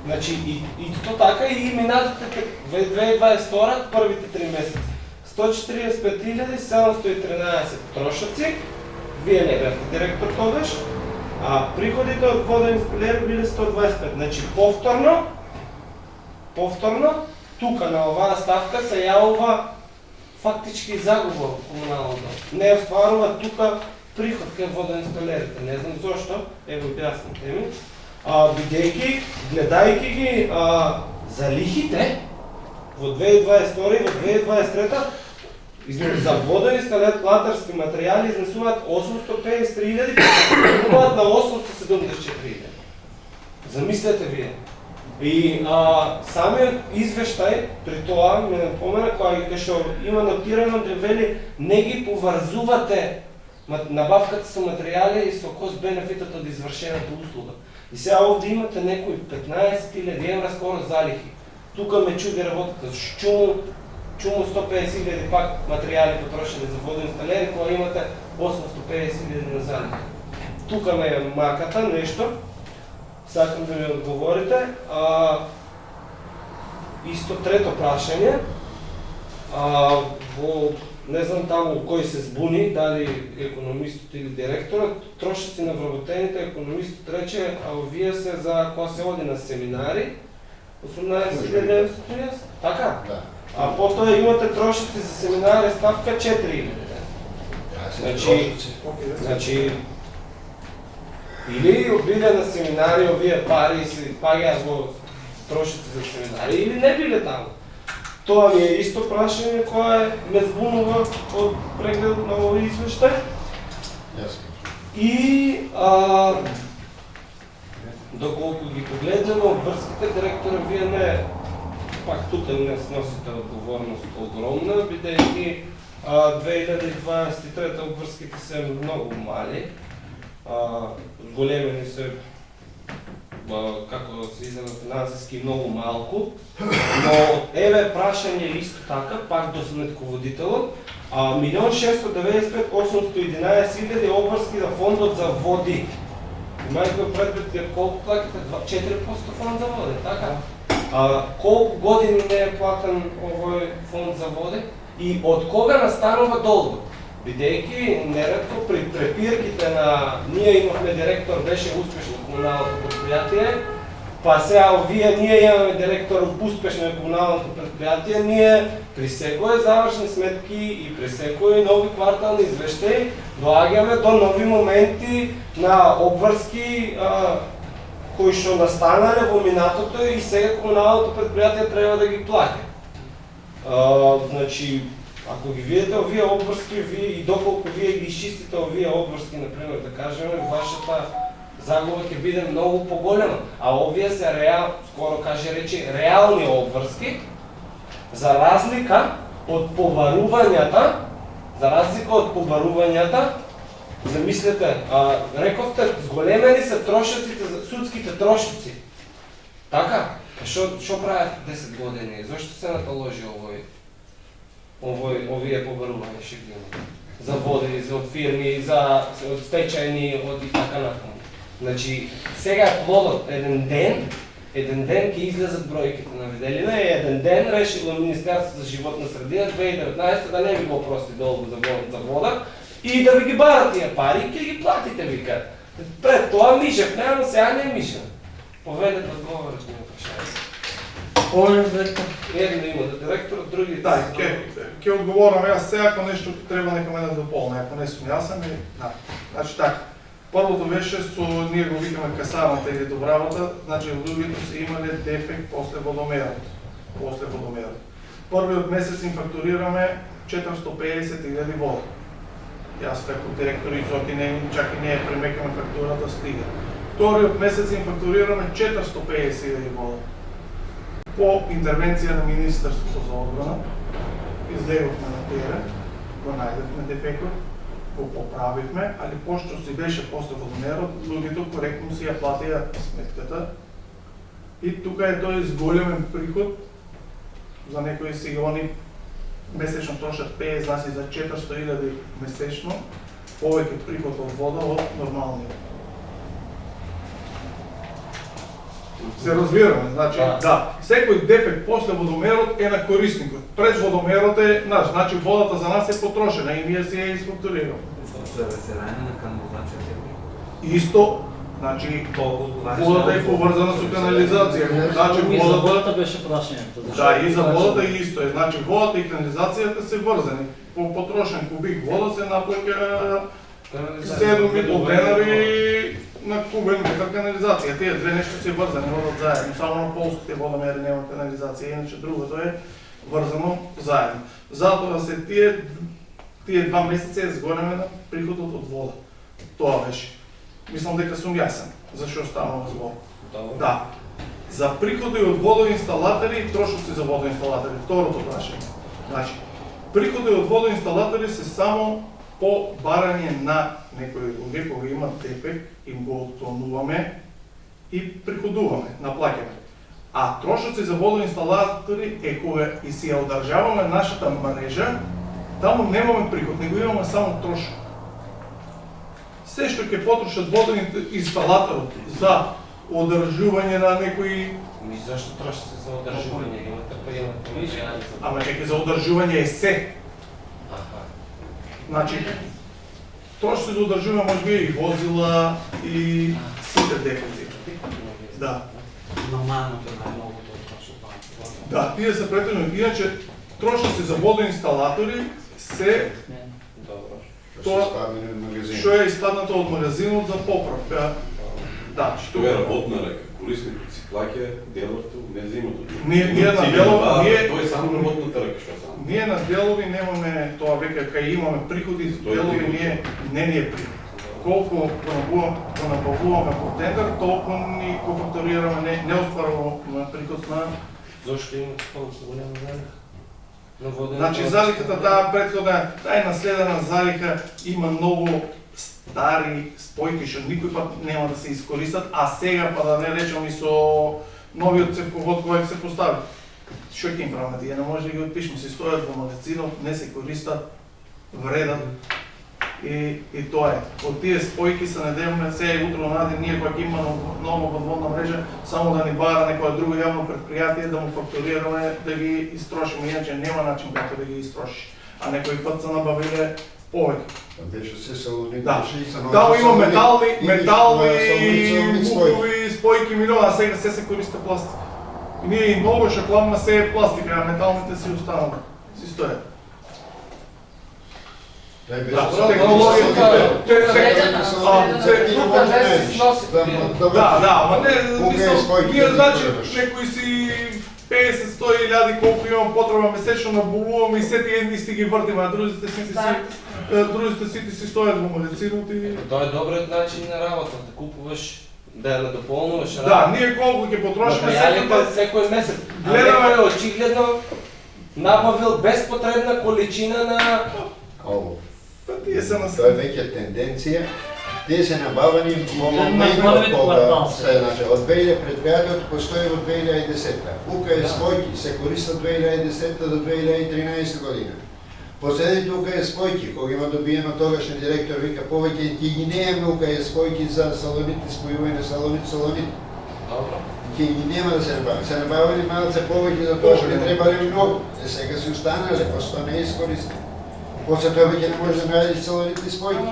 S4: Значи, и исто така и минатите 2022, првите 3 месеци. 145.713 трошоци, вие не бевте директор тогаш, а приходите од водоинсталери биле 125. Значи, повторно, тука на оваа ставка се јавува фактички загуба во комуналното. Не остварува тука приход кај водоинсталерите. Не знам зошто, ево објасните ми. Бидејќи, гледајќи ги за лихите во 2022 и во 2023 за водоинсталер платарски материјали изнесуваат 853.000, прекупуваат на 874.000. Замислете вие. И самиот извештај, при тоа, ме напомена, кога што има нотирано да вели не ги поврзувате набавката со материјали и со кост-бенефитот од извршената услуга. И сега овде имате некои 15.000 евра скоро залихи. Тука ме чуди работата, чуму 150.000 пак материјали потрошени за водоинсталери, кога имате 850.000 на залихи. Тука ме е маката, нешто. Сакам да ми одговорите. Исто трето прашање. Не знам таму кој се збуни, дали економистот или директорот, трошоци на вработените, економистот рече, вие се за кога се оди на семинари, 18.930, така?
S5: Да.
S4: А потоа имате трошоци за семинари, ставка 4.000. Значи, или биле на семинари овие пари и се паѓаат во трошоци за семинари, или не биле таму. Тоа ми е исто прашање кое ме збунува од прегледот на овој извештај. И доколку ги погледнеме обврските директори, вие не пак тука не сносите одговорност огромна, бидејќи 2023 обврските се многу мали. Големени се како се изгледа финансиски многу малку, но еве прашање исто така, пак до сметководителот, 1.695.811.000 обврски за фондот за води. Имајте предвид колку платите? 4% фонд за води, така? Колку години не е платен овој фонд за води и од кога настанува долгот? Бидејќи неретко при препирките на ние имавме директор, беше успешно комуналното предпријатие, па сега ние имаме директор успешно комуналното предпријатие, ние при секој завршни сметки и при секој нови квартални извештаи доаѓаме до нови моменти на обврски кои што настанале во минатото и сега комуналното предпријатие треба да ги плати. Значи, ако ги видите овие обврски, и доколку вие ги изчистите овие обврски, например, да кажеме, вашата загуба ќе биде многу поголема. А овие се скоро каже речи, реални обврски, за разлика од побарувањата, замислете, рековте, зголемени се трошоците, судските трошоци. Така? Што прават 10 години? Зошто се наталожи овие побарувања ще ги има? За води, за од фирми, од стечајни, од и така натаму. Значи, сега е плодот, еден ден ќе излезат бројките на Виделина и еден ден решило Министерството за животна средина 2019 да не ви го прости долго за вода и да ви ги барат тия пари и ќе ги платите, вика. Пред тоа мишев, но сега не мишев. Поведете одговорот ми прашање. Едно има директор, други...
S6: Да, ќе одговорам јас сега, ако нешто треба нека мене да дополни, ако не сум јасен и... Значи така, првото беше со, ние го викаме касарната или добравата, значи луѓето се имале дефект после водомерот. Првиот месец им фактурираме 450.000 вода. Јас како директор изоти чак и не премекаме фактурата, стига. Вториот месец им фактурираме 450.000 вода. по интервенција на Министерството за одбрана, излеговме на терен, го најдевме дефектот, го поправивме, али пошто си беше после водомерот, луѓето коректно си ја платија сметката. И тука е тој зголемен приход за некои сега они месечно трошат 50, значи за 400.000 месечно, повеќе приход од вода од нормалниот. Се разбираме, значи да, секој дефект после водомерот е на корисникот. Пред водомерот е наш, значи водата за нас е потрошена и ние си ја изфактурираме.
S8: За разселање на канализацијата.
S6: Исто, значи водата е поврзана со канализација. Значи
S1: И за
S6: водата
S1: водата беше прашањето.
S6: да, и за водата е исто е. Значи водата и канализацијата се врзани. По потрошен кубик вода се наплаќа 7,5 денари на кубен метар канализација. Тие две нешто се врзани, водат заедно. Само на полските водомери нема канализација, иначе другото е врзано заедно. Затоа се тие 2 месеца е згореме на приходот од вода. Тоа беше. Мислам дека сум јасен зашо станува збор. Да. За приходи од водоинсталатори и трошоци за водоинсталатори. Второто прашање. Значи, приходи од водоинсталатори се само по барање на некои луѓе кога имат дефект, им го отклонуваме и приходуваме, наплаќаме. А трошоци за водоинсталатори е кога и си ја одржаваме нашата мрежа, таму немаме приход, него имаме само трошок. Се што ќе потрошат водоинсталаторот за одржување на некои...
S4: Зашто троши се за одржување? Имате приемат.
S6: Ама дека за одржување е се. Значи, троши се за одржување може би и возила и сите дефекти. Да.
S8: Нормалното е најмногото од трошот.
S6: Да, тие се претежно. Иначе, троши се за водоинсталатори се што е испаднато од магазинот за поправка. Да, што
S9: Тоа е работна река. Корисникот си плаќа делото, не зимото.
S6: Ние на делови,
S9: Тоа е само работната река што само.
S6: ние на делови немаме тоа века кај имаме приходи, за делови ние не ни е приход. Колку го набавуваме по тендер, толку ни го факторираме, не остваруваме приход на...
S4: Зошто имате толку голема залиха?
S6: Значи залихата таа претходна, таа е наследена залиха, има многу стари спојки што никој пат нема да се искористат, а сега па да не речем и со новиот цевковод кој се постави. Што ќе им правиме? Тие не може да ги отпишеме, се стојат во магазинот, не се користат, вредат. И тоа е. Од тие спојки се надеваме сега и утро наден ние кога ќе имаме нова подводна мрежа, само да ни бара некоја друго јавно предпријатие да му фактурираме да ги истрошиме, иначе нема начин како да ги истрошиш. А некој пат се набавиле повеќе.
S5: Беше се салони.
S6: Да. Таму има метални мукови спојки милиони, а сега се користи пластик. И ние и многу што кламна се е пластика, а металните си останали. Си стојат. Да, ама не, мислам, ние значи некои си 50-100 колку имам потреба месечно набувуваме и се тие исти ги вртиме, а другите сите си стојат во магазинот и...
S4: Тоа е добриот начин на работа, да купуваш, да ја надополнуваш работа.
S6: Да, ние колку ќе потрошиме
S4: секој месец. Гледаме очигледно набавил безпотребна количина на...
S5: Тоа е веќе тенденција. Тие се набавани во моментот кога се, значи, од 2000 предпријатието постои во 2010. УКС спојки се користат 2010 до 2013 година. Последните УКС спојки, кога има добиено тогашен директор, вика повеќе ќе ги немаме УКС спојки за салоните, спојување салонит. Ќе ги нема да се набават. Се набавани малце повеќе за тоа што не требале многу. Сега си останале, пошто не искористи. После тоа веќе не може да најдеш салонитни спојки.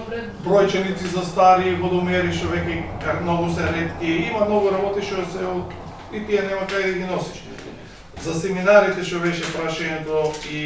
S6: Бројченици за стари водомери што веќе многу се ретки. Има многу работи што се и тие нема кај да ги носиш. За семинарите што беше прашањето и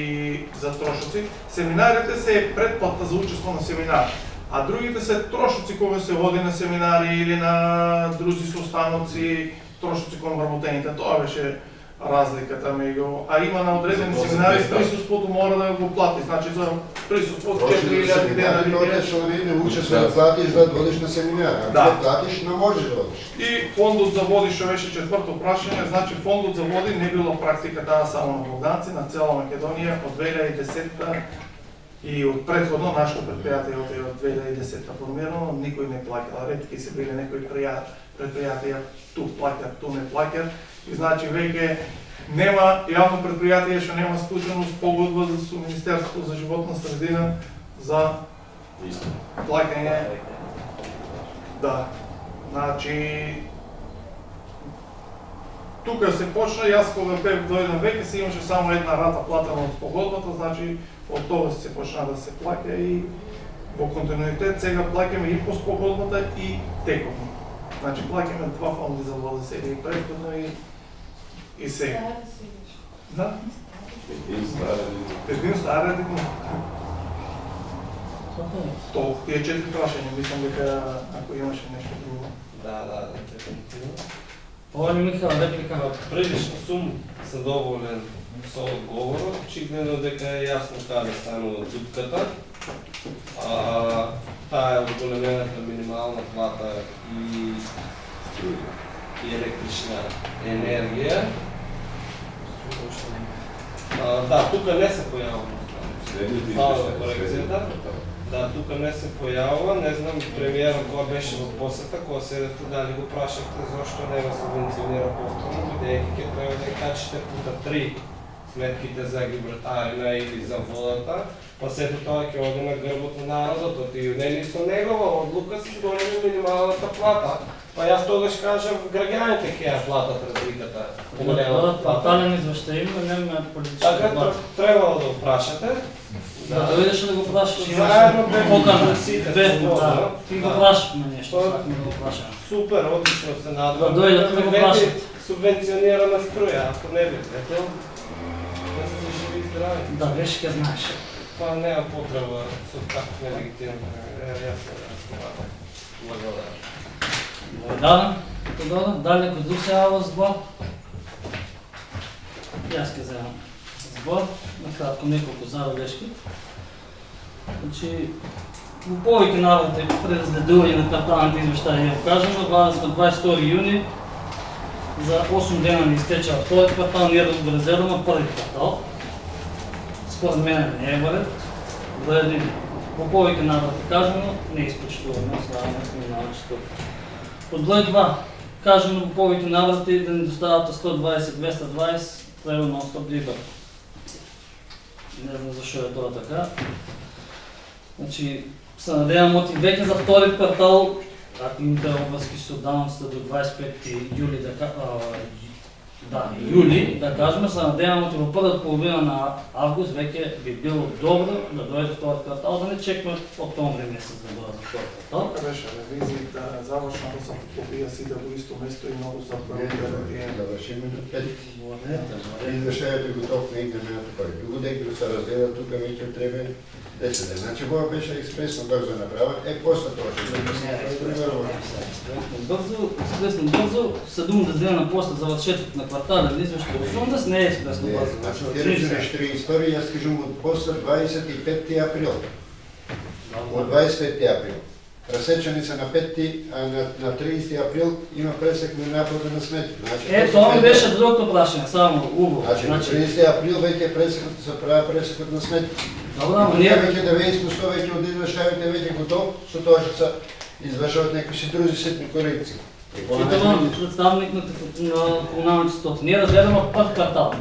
S6: за трошоци, семинарите се претплата за учество на семинар, а другите се трошоци кога се води на семинари или на друзи состаноци, трошоци кон вработените. Тоа беше разликата меѓу, а има на одредени семинари присуството мора да го плати, значи за присуството 4000 денари.
S5: Тоа што не учиш да платиш да одиш на семинар.
S6: Да.
S5: Ако платиш, не можеш да одиш.
S6: И фондот за води, што беше четврто прашање, значи фондот за води не било практика таа само на Богданци, на цела Македонија од 2010 и од предходно нашето предпријатие од 2010 формирано, никој не плаќал, ретки се биле некои предпријатија ту плаќат, ту не плаќат. И значи веќе нема јавно предпријатие што нема склучено спогодба со Министерството за животна средина за плаќање. Да. Значи тука се почна, јас кога бев дојден веќе се имаше само една рата платена од спогодбата, значи од тоа се почна да се плаќа и во континуитет сега плаќаме и по спогодбата и тековно. Значи плаќаме два фонди за вода сега и претходно и сега. Да? Един стар един. Тоа тие 4 прашања, мислам дека ако имаше нешто друго.
S4: Да, дефинитивно.
S1: Ова ми Михаил, реплика.
S4: Прилично сум задоволен со одговорот, очигледно дека е јасно каде станува дупката. Таа е одголемената минимална плата и електрична енергија. Да, тука не се појавува. Корекцијата. Да, тука не се појавува, не знам премиерот кога беше во посета, кога седете дали го прашавте зошто не го субвенционира повторно, бидејќи ќе треба да ја качите пута 3 сметките за гибртарина или за водата, па сето тоа ќе оди на грбот на народот, и нели со негова одлука се зголеми минималната плата. Па јас тогаш кажав, граѓаните ќе ја платат разликата.
S1: Тоа квартален извештај има, нема политички
S4: Така
S1: дебат.
S4: требало да го прашате.
S1: Да дојдеш да го прашаш,
S4: Заедно бе
S1: покана.
S4: сите.
S1: Да, ти го прашавме нешто,
S4: Тоа-
S1: сакаме да го прашаме.
S4: Супер, одлично се надвам.
S1: Да дојдат да го прашат.
S4: Субвенционирана струја, ако не би летел, да сте живи и здрави.
S1: Да, беше ке знаеш.
S4: Па нема потреба со таков нелегитимно. Јас се разговарам. Благодарам.
S1: Да, дали некој друг се јава збор? Јас ке земам збор, накратко неколку забелешки. Значи, во повеќе наводи преразгледување на кварталните извештаи ја кажано, главно сме 22 јуни, за 8 дена ни истеча втори квартал, ние да го резерваме први квартал. Според мене не е варед, заради во повеќе наводи кажано, не испочитуваме ославаме криминална чистота. Под број 2, кажано во повеќе наврати да ни достават 120-220, треба нон-стоп да идат. Не знам зашо е тоа така. Значи, се надевам и веќе за втори квартал, ако имате обврски со даноците до 25 јули, јули, да кажеме, се надевам во првата половина на август веќе би било добро да дојде втори квартал, да не чекаме октомври месец да бъде за втори квартал.
S6: Тука беше ревизијата, завршното са фотокопија си да во исто место и многу са преведени.
S5: Завршиме на 5. Извештајот е готов негде на тој. Друго дека се разгледа тука веќе треба 10 дена. Значи ова беше експресно брзо направен. После тоа што
S1: Бързо, 70 дена после завършетото на квартален извештај 80 не е експресно бързо.
S5: Значи ти речеш 32, јас кажам од после 25 април. Од 25 април. Пресечени се на 5, а на 30 април има пресек на наплата сметки. Значи,
S1: Тоа ми беше другото прашање, само убаво.
S5: Значи, на 30 април веќе пресекот се прави пресекот на сметки.
S1: Добра, ама
S5: Ние
S1: ние
S5: веќе 90% веќе од извештајот веќе готов, со тоа што се извршуваат некои си други ситни корекции.
S1: читаме представник на комунална чистота. Ние разгледаме прв квартал.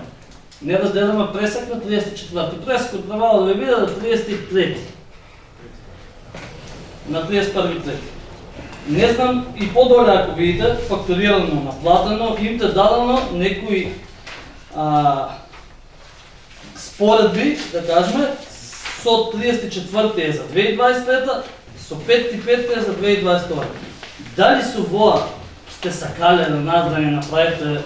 S1: Не разгледаме пресек на 34. Пресекот трябвало да ви биде на 33. На 31. Не знам и по-доле ако видите, фактурирано, наплатено, им те дадено некои споредби, да кажем, со 34 е за 2023, со 5 е за 2022. Дали со воа сте сакале на нас да не направите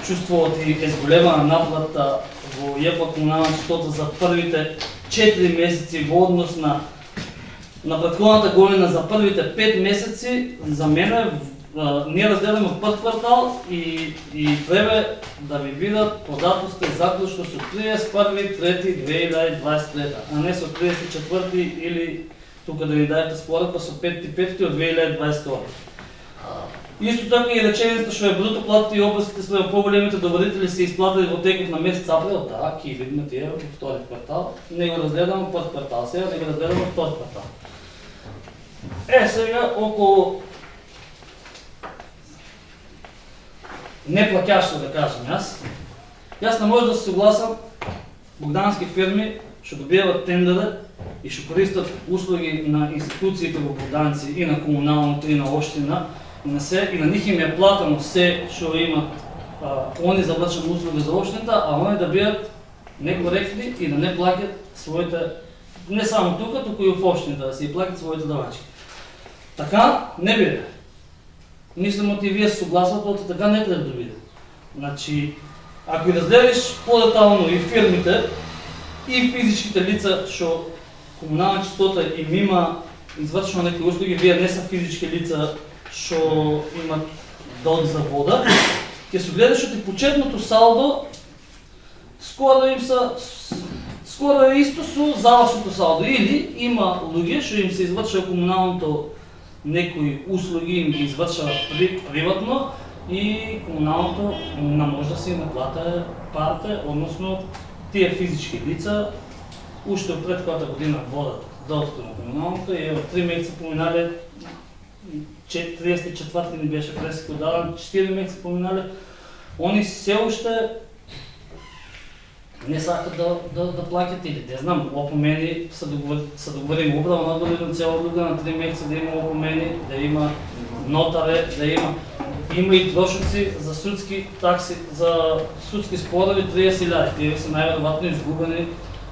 S1: чувствувате и зголемана наплата во ЈП комунална чистота за првите 4 месеци во однос на претходната година за првите 5 месеци, за мене ние разгледаме прв квартал и треба да ви видат податоците zato што се открие с 1.3.2023, а не со 34 или тука да ни дадете споредба со 5.5 од 2022. Исто така и реченица што е бруто платите и областите спрема по-големите добродетели се изплатили во текот на месец април, да, ќе видиме тие во втори квартал. Не го разгледаме прв квартал, сега не го разгледаме втори квартал. Сега околу неплаќашто да кажем јас не може да се согласам богдански фирми што добиваат тендери и што користат услуги на институциите во Богданци и на комуналното и на општина и на се, и на нив им е платено се што имат они завршени услуги за општината, а они да бидат некоректни и да не плаќат своите, не само тука, туку и во општината, да се плаќат своите давачки. Така не биде. Мислам и вие согласувате, оти така не треба да биде. Значи, ако разгледаш по-детално и фирмите, и физичките лица, што комунална чистота им има извршено некои услуги, вие не са физички лица што имат дълг за вода, ќе се гледаш оти почетното салдо, скоро е исто со завршното салдо. Или има луѓе што им се извршува комуналното некои услуги им ги извршава приватно и комуналното не може да си наплата парите, односно тие физички лица уште од предходната година водат дължите на комуналното и в 3 месеца поминали, 34 ни беше пресек отдаван, 4 месеца поминали, они все уште не сакат да плакат или не знам, опомени са договорим управа на година цела друга на 3 месеца да има опомени, да има нотаре, да има и трошници за судски такси, за судски спорови 30.000. Тие са най-вероятно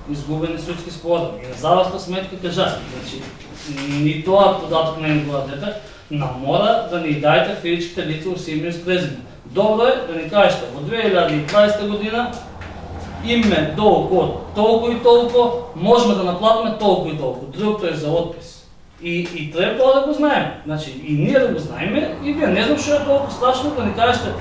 S1: изгубени судски спорови. И на завршна сметка кажа, значи, ни тоа податок не е дете, но мора да ни дадете физичките лица у име и презиме. Добро е да ни кажете, во 2020 година име долго толкова и толкова, можем да наплатиме толкова и толкова. Другото е за отпис. И трябва това да го знаем. Значи, и ние да го знаем, и вие не знам, що е толкова страшно да ни кажете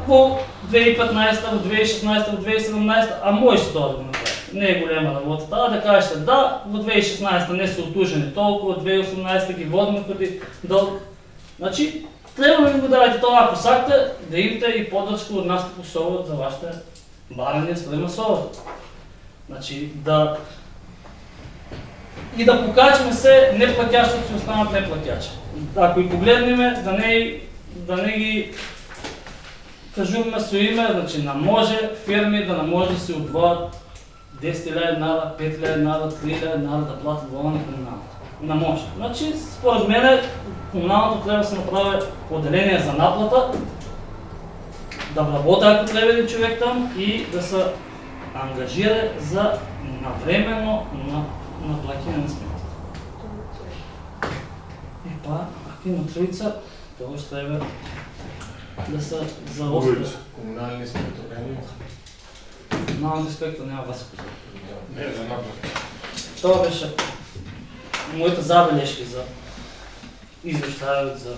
S1: по 2015, в 2016, в 2017, а можете това да го направите. Не е голема работа. Да кажете да, в 2016 не са отужени толкова, в 2018 ги водим преди дълг. Значи, трябва да ни го дадете това, ако сакате, да имате и подръчка от нас по совет за вашите барания спрема совет. Значи, да покачаме се неплатящи, да си останат неплатячи. Ако и погледнем, да не ги кажуваме со име, значи не може фирми да не може да се отвоят 10.000 динара, 5.000 динара, 3.000 динара да платят вола на комуналното. Не може. Значи, според мен, комуналното трябва да се направи поделение за наплата, да работи ако трябва един човек там и да се ангажира за навременно на плакане на сметките. И па, ако има троица, това ще трябва да се заостря.
S3: Комунални инспектор няма.
S1: Комуналният инспектор няма Васко.
S3: Не, за наплата.
S1: Това беше моите забележки за извещават за...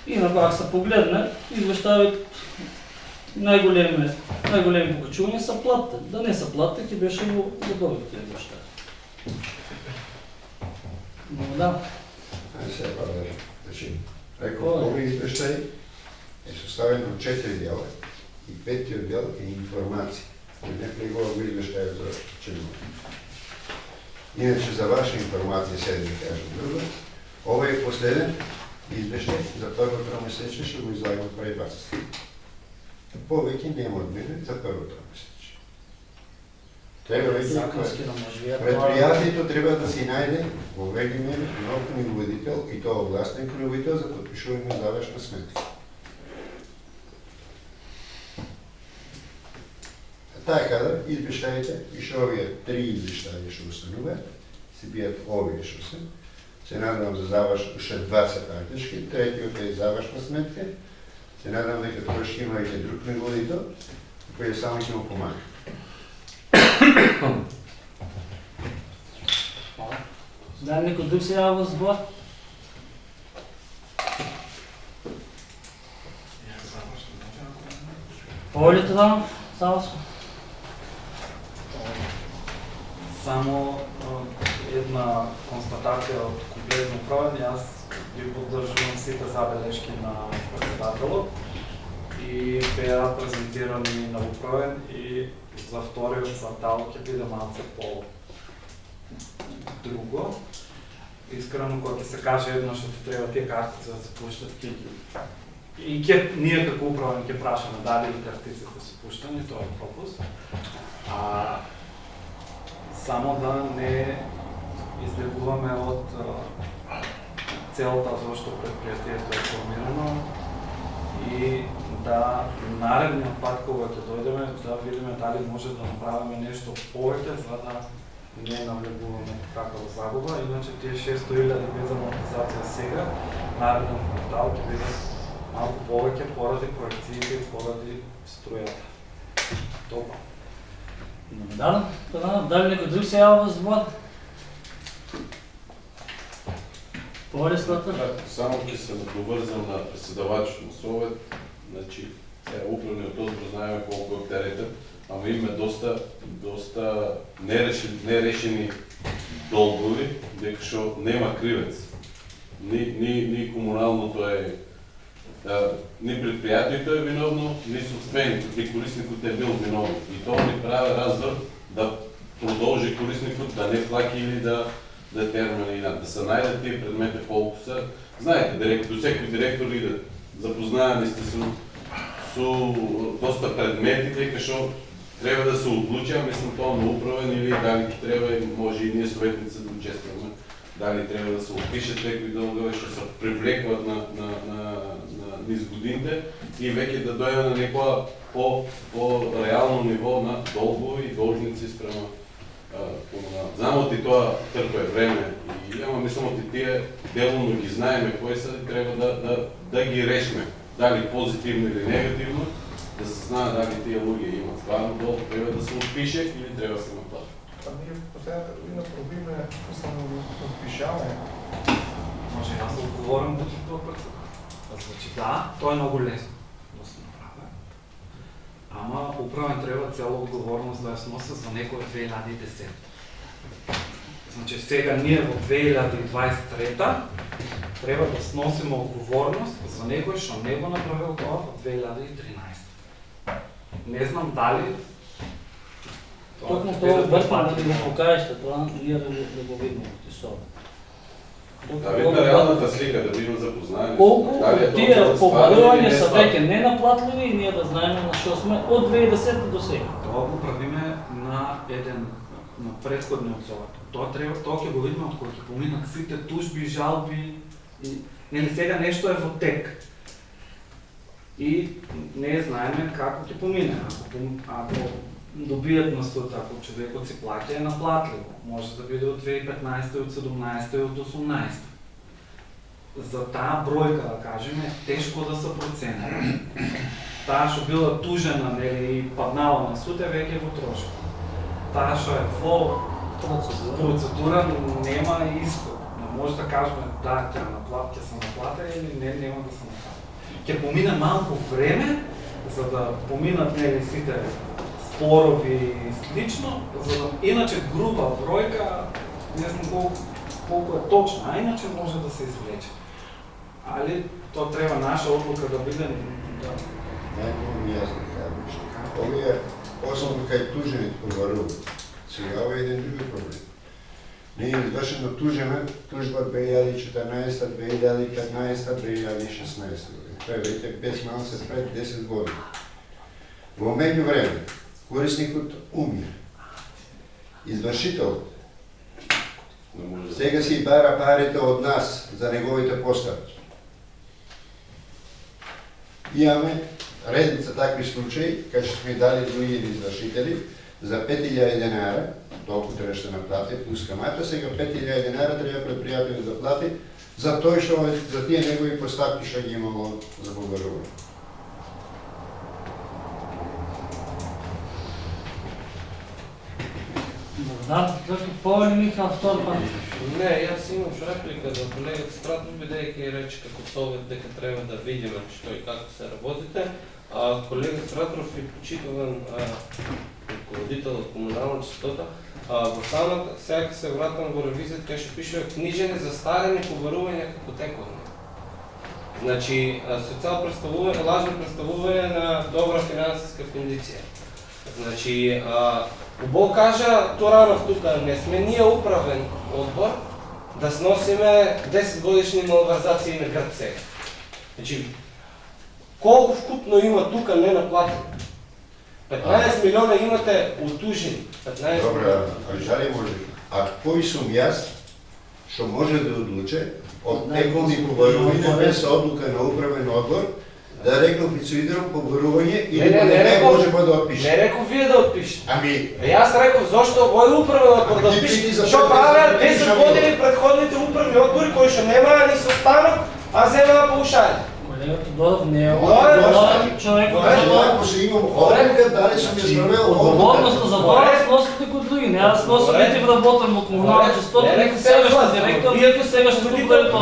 S1: Инако, ако се погледне, извещават най-големи покачувания са платите. Да не са платите, ки беше во другите извещават. Но да.
S5: Сега да речем. Рекол, овие извештаи е составено от 4 дела и 5 дел е информация. Не влегува го извештаи за чиновници. Иначе за ваша информация сега да кажем друго, ова е последен извештај за първо тромесечие, ще го излагам пред вас. Повеќе нема од мене за първо тромесечие. Предприятието трябва да си найде во ВГМ нов книговодител и тоа областен книговодител за подпишување на завршна сметка. Така да, извештаите, и што овие 3 извештаи што установят, се бият овие што се надам за завршна, уште 2 се практички, третиот е завршна сметка, се надам дека тоа ще имате друг книговодител, кој само ќе му помага.
S1: Да, некој друг се јава во збор? Повели Тоданов, Саласо.
S8: Само една констатация от комплексно управление. Аз ви поддържам сите забележки на председателот и беа презентирани на управен и за вториот квартал ќе биде малце по-друго. Искрено, кога ќе се каже едно што ти треба тие картици да се пуштат, и ние како управен ќе прашаме дали и картиците се пуштани, тоа е пропуск. Само да не избегуваме од целата зашто предпријатието е формирано и да наредниот пат кога ќе дојдеме да видиме дали може да направиме нешто повеќе за да не навлегуваме такава загуба, иначе тие 600.000 без амортизација сега, наредниот квартал ќе биде малку повеќе поради проекциите и поради струјата. Толку.
S1: Да, дали некој друг се јава за збор? Повели Слатар?
S9: Само ќе се доврзам на председавачот на Совет, значи сега управниот одбор знаеме колку е терета, ама има доста нерешени долгови, дека што нема кривец. Ни комуналното е, ни предпријатието е виновно, ни собственикот, ни корисникот е бил виновен. И тоа ни прави разврт да продолжи корисникот да не плаќа или да терминира, да се најдат тие предмети колку се. Знаете, до секој директор иде, запознаени сте со доста предмети, дека што треба да се одлучи, мислам тоа на управен или дали треба, може и ние советници да учестваме, дали треба да се опишат некои долгове што се привлекуват на низ годините и веќе да дојде на некоја по-реално ниво на долгови и должници спрема комунал. Знам оти тоа трпе време и ама мислам оти тие делно ги знаеме кои се и треба да ги решиме. Дали позитивно или негативно, да се знае дали тие луѓе имат стварно долг, треба да се отпише или треба да се наплати.
S6: Ние в последната година пробиме, само да отпишаме.
S8: Може аз да отговорам да ти това председател. Значи да, то е много лесно да се направи. Ама управен трябва цяла отговорност да я сноса за некој 2010. Значи сега ние во 2023 треба да сносиме отговорност за некој што не го направил тоа во 2013. Не знам дали
S1: Токму тоа обртно да го покажеш, тоа ние да го видиме од ТИСОВ.
S9: Да видиме реалната слика, да бидеме запознаени.
S1: Колку тие побарувања се веќе ненаплатливи и ние да знаеме на што сме од 2010 до сега.
S8: Тоа го правиме на предходниот совет. Тоа ќе го видиме од кога ќе поминат сите тужби, жалби и нели сега нешто е во тек. И не знаеме како ќе помине. Ако добијат на суд, ако човекот си плаќа, е наплатливо. Може да биде од 2015, од 17 и од 18. За таа бројка, да кажеме, тешко да се процени. Таа што била тужена, нели, и паднала на суд е веќе во трошок. Таа што е во процедура нема исход. Не може да кажеме да, ќе се наплати или не, нема да се наплати. Ќе помине малку време, за да поминат нели сите спорови и слично, за да иначе груба бројка, не знам колку е точна, а иначе може да се извлече. Али тоа треба наша одлука да биде
S5: Најмногу јасно кажеш. Овие, особено кај тужените побаруваат. Сега ова е еден други проблем. Ние извршено тужеме тужба 2014, 2015, 2016 година. Тоа е веќе без малце пред 10 години. Во меѓувреме, корисникот умира. Извршителот сега си бара парите од нас за неговите поставки. Имаме редица такви случаи, кај што сме дали други извршители, за 5.000 денара, толку треба да наплати, плюс камата, сега 5.000 денара треба предпријател да плати за тој што за тие негови поставки што ги имало за побарување.
S1: Да, зашто повели Михаил втор пат?
S4: Не, јас имаш реплика за колегата Стратно, бидејќи рече како совет дека треба да видиме што и како се работите, Колега Страторов и почитуван ръководител от комунална чистота, во самата, сега се вратам во ревизията, кај што пише книжени застарени побарувања како тековни. Значи, социјално представување, лажно представување на добра финансиска кондиција. Значи, убаво кажа Торанов тука, не сме ние управен одбор да сносиме 10 годишни малварзации на град сега. Значи, колко вкупно има тука ненаплатено? 15 милиона имате утужени. 15
S5: Добре,
S4: милиона.
S5: Жали може. А кој сум јас што може да одлуче од тековни побарувања без одлука на управен одбор да реквалифицирам побарување или не може да отпише?
S4: Не реков вие да отпишете.
S5: Ами,
S4: Аз реков зашто овој управен одбор да отпише? Што правеа 10 години предходните управни одбори кои што немаа ни состанок, а земаа паушари?
S1: Колега Тодоров не е човек.
S5: ако се имам одлука, дали сум ја справил
S1: Отговорността за това сносите кod други. Не аз нося нити вработен во комунална чистота, нека сегашен директор, нека сегашен управител.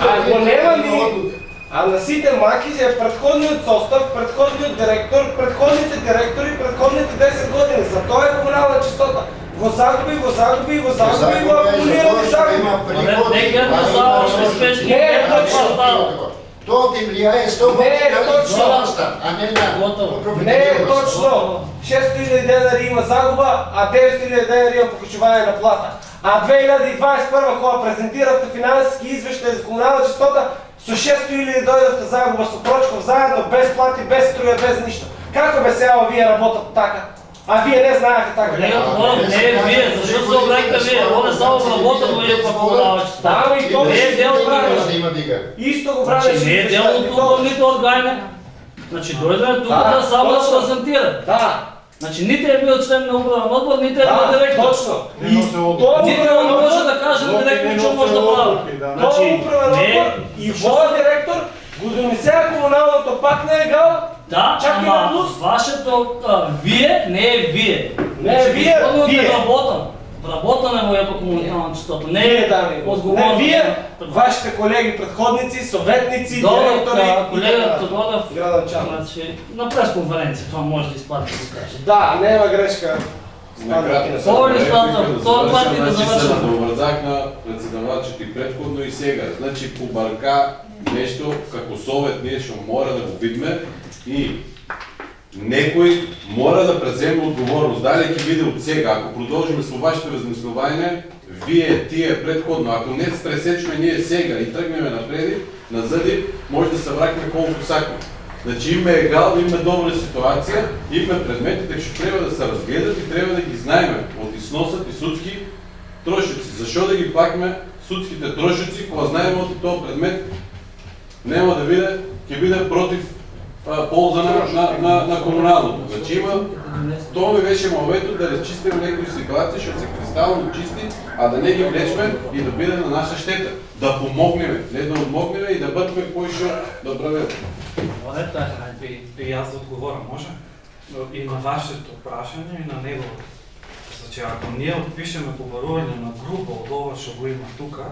S4: Ако нема ни, а на сите маки е предходниот состав, предходниот директор, предходните директори, предходните 10 години. За тоа е комунална чистота. Во загуби, во акумулирани загуби.
S1: Нека една зала ще спешки.
S4: Не е точно.
S5: Тоа ти влијае 100
S4: Не е точно.
S5: а не на
S4: Не е точно. 6.000 денари има загуба, а 9.000 денари има покачување на плата. А 2021 кога презентиравте финансиски извештај за комунална чистота, со 6.000 дојдовте загуба со Прочков заедно, без плати, без струја, без ништо. Како бе сега вие работат така? А вие не знаете така.
S1: Колега Тодоров, не е вие, защо се обректе вие? Он е само вработен, но е па комунална чистота.
S4: Да, и то
S1: Не е дел правилно.
S5: да има дига.
S4: Исто го
S1: Значи
S4: правеше.
S1: не е дел от управните органи. Значи дойде тук да само да
S4: точно.
S1: презентира.
S4: Да,
S1: Значи нито е бил член на управен отбор, нито е бил директор.
S4: точно.
S6: Тоа
S1: Нито он може да каже на директор, че може да прави.
S4: Тоа
S1: Значи,
S4: управен
S1: не
S4: одбор и воя директор го донесеа комуналното пак на егал.
S1: да,
S4: Чак и на
S1: ама
S4: плюс.
S1: вашето вие не е вие.
S4: Не е вие, вие.
S1: Вработен. Вработен е моя по комунална чистота. Не
S4: Вие,
S1: е
S4: дами.
S1: отговорно.
S4: Не вие, вашите колеги, предходници, съветници,
S1: Добре,
S4: директори.
S1: колега Тодоров,
S4: Градачан.
S1: значи на пресконференция това може да изпадне да каже.
S4: Да, няма грешка.
S9: Доврзак на председавачите предходно и сега. Значи побарка нещо како совет ние што мора да го видиме и некој мора да преземе одговорност. Дали ќе биде од сега, ако продолжиме со вашите размислувања, вие тие предходно, ако не пресечме ние сега и тргнеме напред, назади, може да се вракне колку сакаме. Значи има егал, има добра ситуација, има предметите што треба да се разгледат и треба да ги знаеме од износот и судски трошици. Зашо да ги плакме судските трошици, кога знаеме од тој предмет нема да биде, ќе биде против полза на комуналното. Значи има, тоа ми беше моментот да разчистиме некои ситуации, што се кристално чисти, а да не ги влечме и да биде на наша штета. Да помогнеме, не да одмогнеме и да бъдеме кои што да правиме.
S8: И аз да отговоря, може? И на вашето прашање и на неговото. Значи, ако ние отпишеме побарување на група од ова што го има тука,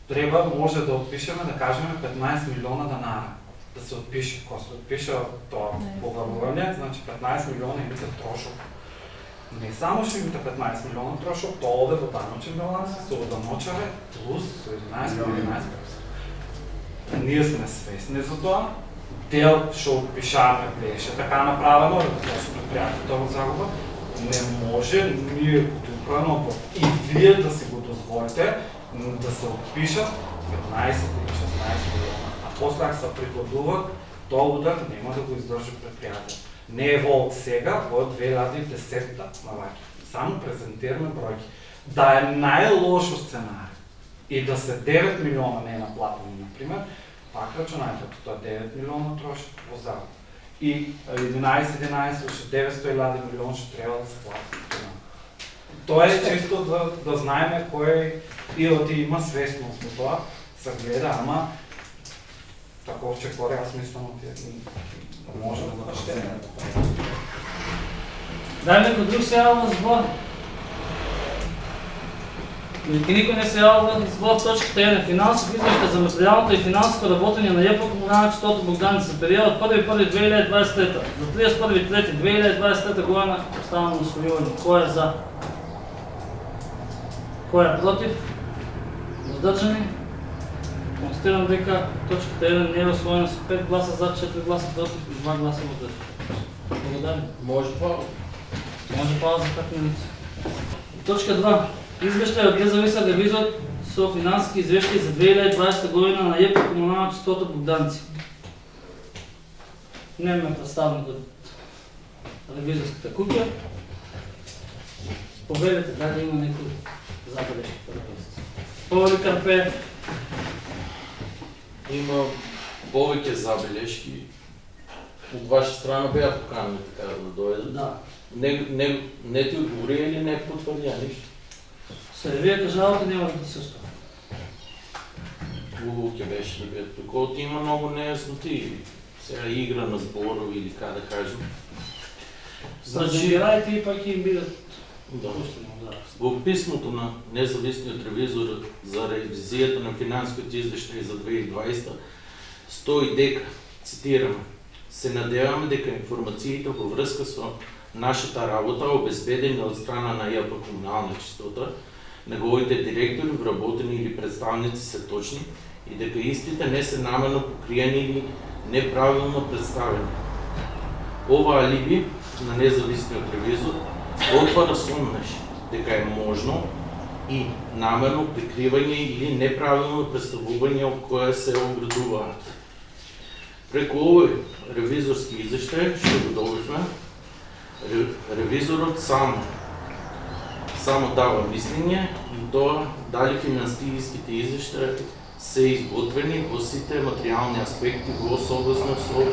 S8: треба, може да отпишеме, да кажеме 15 милиона денара. Да се отпише. Ако се отпише тоа побарување, значи 15 милиона имате трошок. Не само што имате 15 милиона трошок, тоа оде во даночен баланс, се одамочаве плюс 11-11%. Ние сме свесни за тоа. Дел што отпишаваме беше така направено, затоа што предпријатието во загуба. Не може ние като управен одбор и вие да си го дозволите да се отпишат 15 или 16 милиона. А после ако се прикладуват, тоа удар нема да го издржи предпријатието. Не е во од сега, во 2010-та наваки. Само презентираме бројки. Да е најлошо сценарij и да се 9 милиона не е наплатено, например, пак рачунајте, тоа 9 милиона троши во загуба. И 11-11, уште 900 милион ще трябва да се плати. Тоа е чисто да знаеме кој и има свесност за тоа, се гледа, ама таков че коре, аз мислам, да може да го дадем.
S1: Дай некој друг сега во збор. Никой не се явява в точката 1. Финансов извещай за материалното и финансово работене на ЕПА комунална чистота Богданица за период 1.1.2023 до 31.3.2023 година остава на усвояване. Кой е за? Кой е против? Въздържани? Констатирам дека точката 1 не е усвоена с 5 гласа за, 4 гласа против и 2 гласа въздържани. Благодаря.
S3: Може това.
S1: Може пауза 5 минути. Точка 2. Извещай от независим ревизор со финансови извещаи за 2020 година на ЕПА комунална чистота Богданци. Нямаме представник от ревизорската кутия. Повелите, да има някои забележки. Павли Карпеев.
S10: Има повече забележки. От ваша страна бяха поканени така да дойдат.
S1: Да.
S10: Не ти отговори или не потвърдя нищо?
S1: Сервията жалата няма да ти се оставя.
S10: Хубаво ке беше да бият тук. От има много неясноти. Сега игра на сборови или как да кажем.
S1: Разбирайте и пак им бидат.
S10: Да. В писмото на независимият ревизор за ревизията на финансовите извещаи за 2020 стои дека, цитирам, се надяваме дека информациите във връзка с нашата работа, обезбедени от страна на ЕПА комунална чистота, неговите директори, вработени или представници са точни и дека истите не са намерно покриени или неправилно представени. Ова алиби на независимият ревизор отвара сумнеш дека е можно и намерно прикривање или неправилно представување од кое се оградуваат. Преку овој ревизорски извештај што го добивме, ревизорот само дава мислење и тоа дали финансиските извештаи се изготвени во сите материјални аспекти во согласно со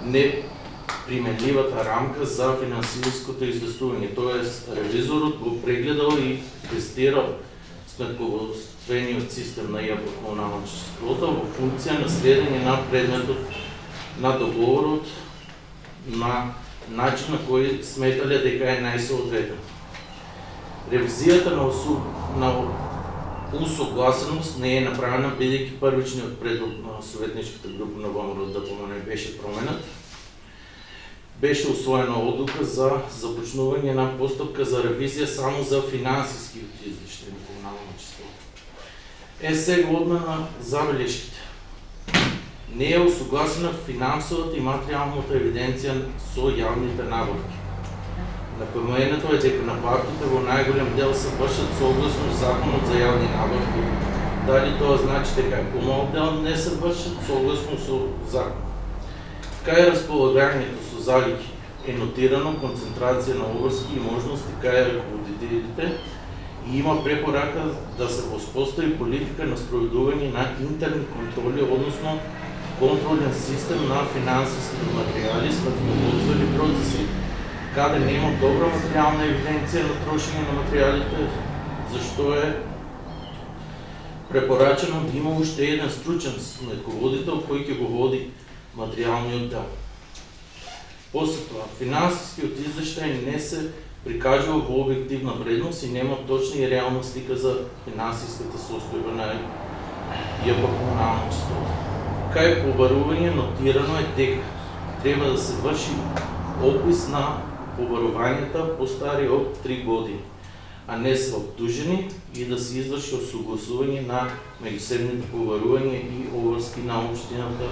S10: неприменливата рамка за финансиското известување. Тоест, ревизорот го прегледал и тестирал сметководствениот систем на ЕПА комунална чистота во функција на следење на предметот на договорот на начин на кој сметале дека е најсоодветен. Ревизијата на усогласеност не е направена бидејќи првичниот предлог на советничката група на ВМРО ДПМН беше променет. Беше усвоена одлука за започнување на постапка за ревизија само за финансискиот извештај на комунална чистота. Сега одна на забелешките. Не е усогласена финансовата и материјалната евиденција со јавните набавки. Напоменато е дека набавките во најголем дел се вршат согласно законот за јавни набавки. Дали тоа значи дека помал дел не се вршат согласно со закон. Кај располагањето со залики е нотирано концентрација на обврски и можности кај раководителите и има препорака да се воспостави политика на спроведување на интерни контроли, односно контролен систем на финансиските материјали, сметководствени процеси, каде нема добра материјална евиденција на трошење на материјалите, зашто е препорачено да има уште еден стручен сметководител кој ќе го води материјалниот дел. После тоа, финансискиот извештај не се прикажува во објективна вредност и нема точна и реална слика за финансиската состојба на ЕПА комунална чистота. Кај побарување нотирано е дека треба да се врши опис на побарувањата постари од 3 години, а не се обтужени и да се изврши осогласување на меѓусебните побарувања и обврски на општината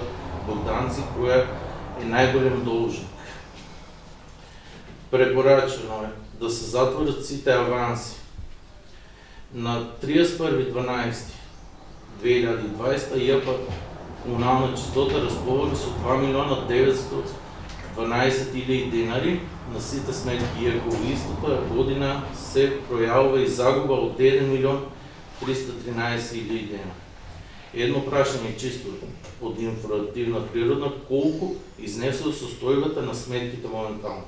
S10: Богданци, која е најголем должник. Препорачено е да се затворат сите аванси. На 31.12.2020 ЕПА комунална чистота разполага со 2 милиона 912 денари на сите сметки, иако во истата година се пројавува и загуба од 1 милион 313 денари. Едно прашање чисто од информативна природа, колку изнесува состојбата на сметките моментално.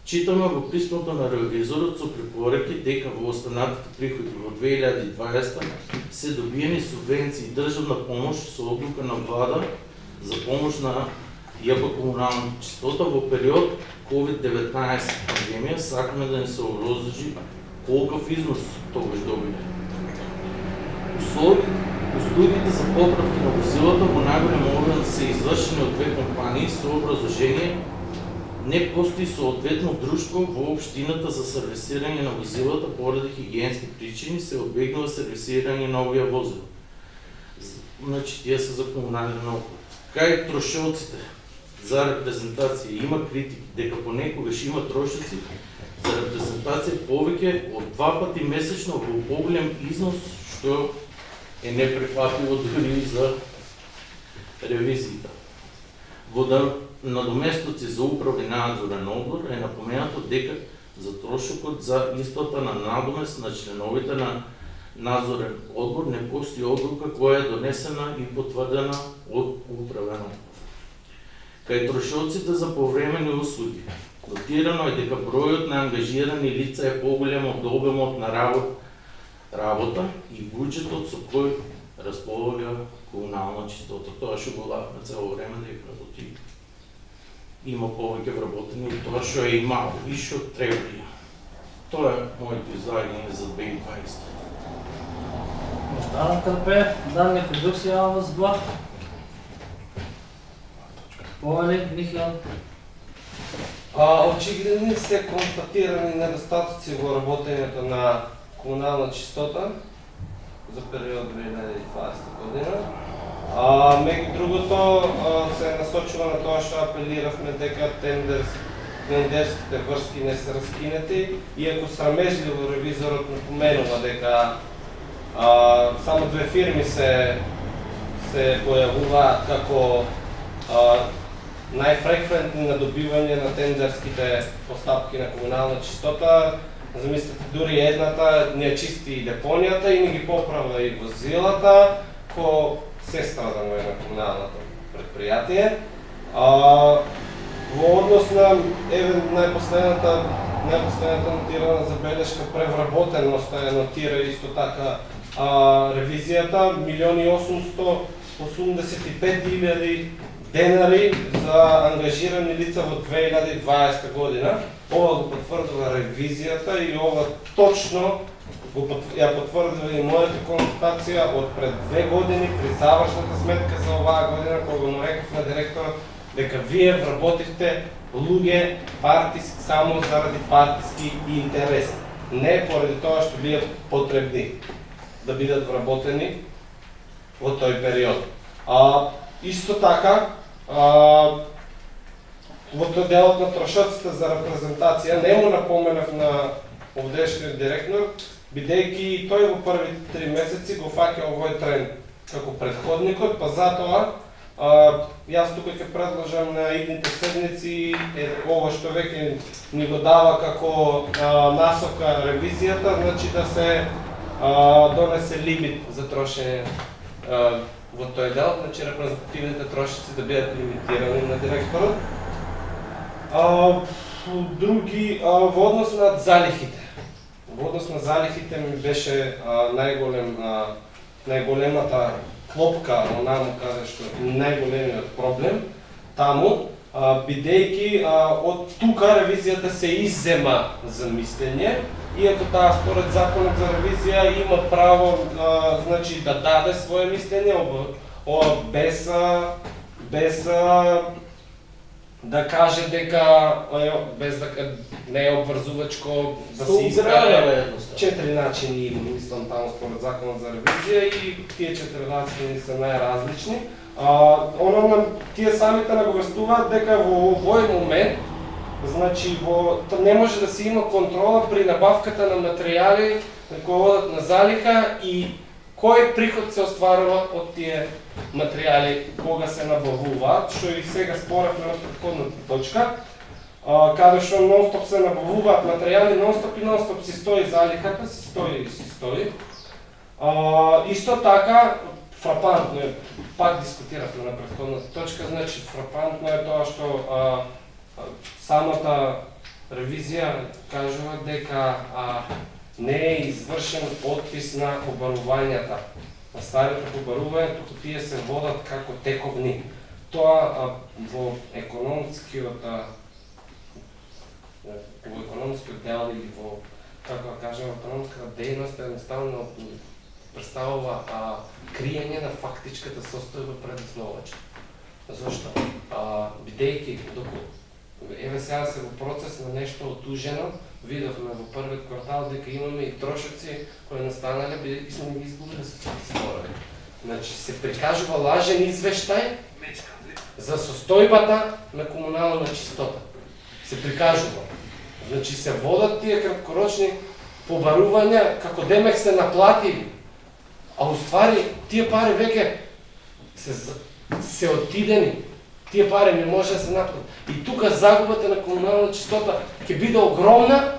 S10: Читаме во писмото на ревизорот со препораки дека во останатите приходи во 2020 се добиени субвенции и државна помош со одлука на влада за помош на ЕПА комунална чистота во период COVID-19 пандемија. Сакаме да не се образложи колкав износ тогаш добиде. Услугите за поправки на возилата во најголем обем се извршени од две компании со образложение не постои соодветно друштво во општината за сервисирање на возилата поради хигиенски причини се одбегнува сервисирање на овие возила. Значи, тие се за комунален отпад. Кај трошоците за репрезентација има критики дека понекогаш има трошоци за репрезентација повеќе од 2 пати месечно во поголем износ, што е неприфатливо дури за ревизијата. Во надоместоци за управи надзорен одбор е напоменато дека за трошокот за исплата на надомест на членовите на надзорен одбор не постои одлука која е донесена и потврдена од управен одбор. Кај трошоците за повремени услуги, нотирано е дека бројот на ангажирани лица е поголем од обемот на работа и буџетот со кој располага комунална чистота. Тоа што го лавме цело време дека работи. Има повеќе вработени и тоа што е и мало и што треба да има. Тоа е моето излагање за 2020.
S1: Остана Карпеев, дан некој друг се јава за збор? Повели, Михаил?
S4: Очигледни се констатирани недостатоци во работењето на комунална чистота за период 2020 година. Меѓу другото се насочува на тоа што апелиравме дека тендерските врски не се раскинети, иако срамежливо ревизорот напоменува дека само 2 фирми се појавуваат како најфреквентни на добивање на тендерските постапки на комунална чистота. Замислете, дури едната не чисти и депонијата и не ги поправа и возилата, ко сестрадано е на комуналното предпријатие. Во однос на најпоследната нотирана забелешка превработеност е нотира исто така ревизијата, 1.885.000 денари за ангажирани лица во 2020 година. Ова го потврдува ревизијата и ова точно ја потврдува и мојата констатација од пред 2 години при завршната сметка за оваа година, кога го нареков на директорот дека вие вработивте луѓе само заради партиски интереси. Не поради тоа што вие потребни да бидат вработени во тој период. Исто така, во тој делот на трошоците за репрезентација не му напоменав на овдешниот директор, бидејќи тој во првите 3 месеци го фаќа овој тренд како предходникот, па затоа јас тука ќе предложам на идните седмици ова што веќе ни го дава како насока ревизијата, значи да се донесе лимит за трошење во тој дел, значи репрезентативните трошици да бидат лимитирани на директорот. Други, во однос на залихите. Во однос на залихите ми беше најголемата клопка, онамо каде што најголемиот проблем таму, бидејќи од тука ревизијата се иззема за мислење, иако таа според законот за ревизија има право значи да даде свое мислење, без да каже дека без да не е обврзувачко да се избере 4 начини, мислам таму според законот за ревизија и тие 4 начини се најразлични. Тие самите наговестуваат дека во овој момент значи не може да се има контрола при набавката на материјали кои одат на залиха и кој приход се остварува од тие материјали кога се набавуваат, што и сега споравме на претходната точка, каде што нон-стоп се набавуваат материјали, нон-стоп и нон-стоп си стои залихата, си стои. Исто така, фрапантно е, пак дискутиравме на претходната точка, значи фрапантно е тоа што самата ревизија кажува дека не е извршен отпис на побарувањата. На старите побарувања, туку тие се водат како тековни. Тоа во економскиот дел или во како да кажем, економската дейност едноставно представува криење на фактичката состојба пред основача. Зошто? Бидејќи еве сега се во процес на нешто отужено, видовме во првиот квартал дека имаме и трошоци кои настанале бидејќи сме ги изгубили со сите спорови. Значи се прикажува лажен извештај за состојбата на комунална чистота. Се прикажува. Значи се водат тие краткорочни побарувања како демек се наплатили. А уствари тие пари веќе се отидени. Тие пари не може да се наплатат. И тука загубата на комунална чистота ќе биде огромна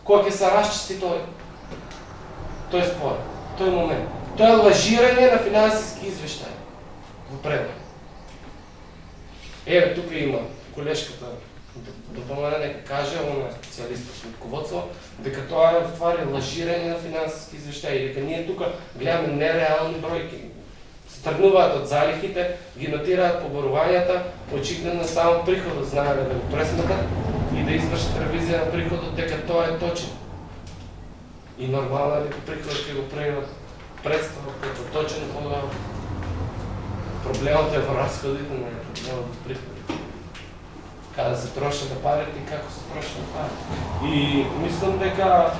S4: кога ќе се расчисти тој спор, тој момент. Тоа е лажирање на финансиски извештај во превод. Еве тука има колешката допомага нека каже, она е специјалист по сметководство, дека тоа е уствари лажирање на финансиски извештаи, дека ние тука гледаме нереални бројки. Тргнуваат од залихите, ги нотираат поборувањата, очигледно само приходот знаеле да го пресметат и да извршат ревизија на приходот дека тоа е точен. И нормално е дека приходот ќе го прават представа како точен, кога проблемот е во расходите, не е проблемот во приходите. Каде се трошат парите и како се трошат парите. И мислам дека,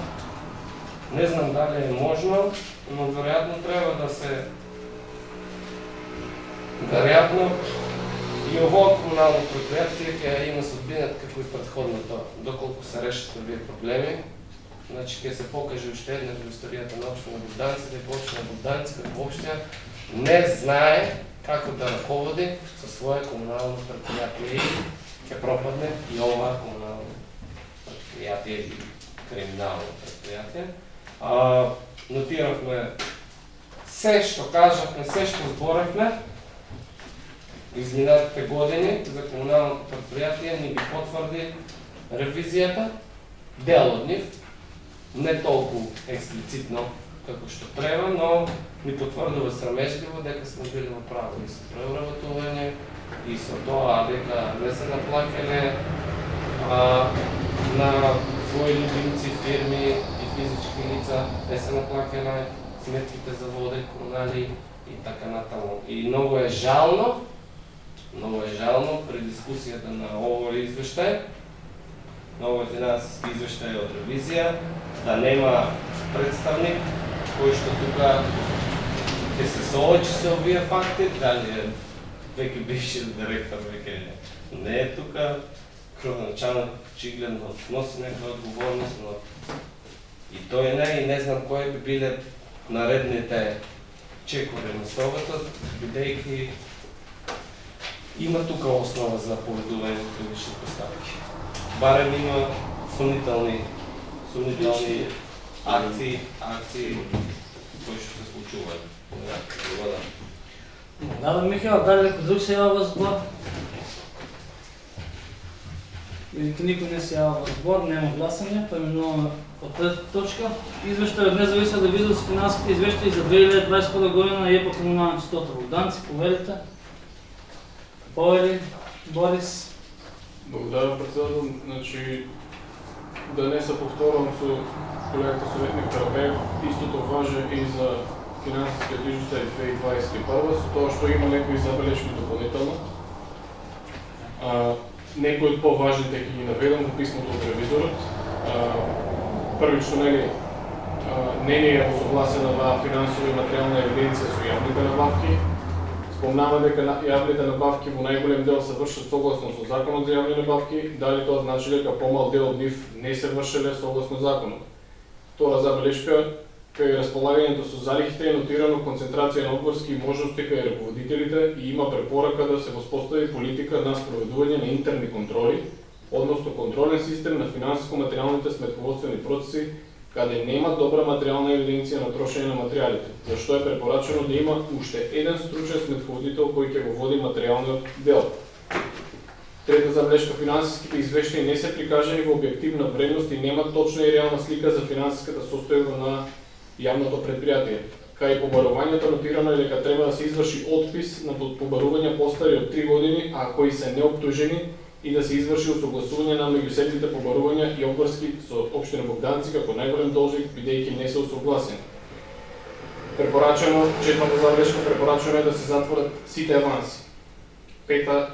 S4: не знам дали е можно, но веројатно треба да се веројатно и овој комунално предпријатие ќе има судбината како и претходното, доколку се решат овие проблеми. Значи ќе се покаже уште еднаш во историјата на општина Богданци, дека општина Богданци како општина не знае како да раководи со свое комунално предпријатие и ќе пропадне и ова комунално предпријатие или криминално предпријатие. Нотиравме се што кажавме, се што зборевме изминатите години за комуналното предпријатие ни ги потврди ревизијата, дел од нив, не толку експлицитно како што треба, но ни потврдува срамежливо дека сме били во право и со преработување и со тоа дека не се наплакале на своји любимци, фирми и физички лица, не се наплакале сметките за вода и комунали и така натаму. И многу е жално при дискусијата на овој извештај, на овој финансиски извештај од ревизија, да нема представник кој што тука ќе се соочи со овие факти, дали е веќе бивши директор, веќе не е тука, кровначалник очигледно носи некоја одговорност, но и тој не, и не знам кои би биле наредните чекори на стогата, бидејќи има тука основа за поведување на кривични поставки. Барем има сумнителни акции кои што се случуваат.
S1: Да, Михаил, дали некој друг се јава во збор? Или никој не се јава во збор, нема гласање, преминуваме од третата точка. Извештај од независен ревизор со финансиските извештаи за 2021 година на ЕПА комунална чистота. Богданци, поверите. Повери, Борис.
S3: Благодарам, председател. Значи, да не се повторам со колегата советник Карапеев, истото важи и за финансискиот извештај 2021, со тоа што има некои забелешки дополнително. Некои од поважните ќе ги наведам во писмото од ревизорот. Првично, не е осогласена на финансови и материјална евиденција со јавните набавки. Спомнава дека јавните набавки во најголем дел се вршат согласно со законот за јавни набавки, дали тоа значи дека помал дел од нив не се вршеле согласно законот. Втора забелешка, кај располагањето со залихите е нотирано концентрација на одборски можности кај раководителите и има препорака да се воспостави политика на спроведување на интерни контроли, односно контролен систем на финансиско-материјалните сметководствени процеси, каде нема добра материјална евиденција на трошење на материјалите, зашто е препорачено да има уште еден стручен сметководител кој ќе го води материјалниот дел. Трета забелешка, финансиските извештаи не се прикажани во објективна вредност и нема точна и реална слика за финансиската состојба на јавното предпријатие. Кај побарувањето нотирано е дека треба да се изврши отпис на побарувања постари од 3 години, а кои се неоптужени и да се изврши осогласување на меѓусебните побарувања и обврски со општина Богданци како најголем должник, бидејќи не се осогласени. Препорачено, четврта забелешка, препорачено е да се затворат сите аванси. Пета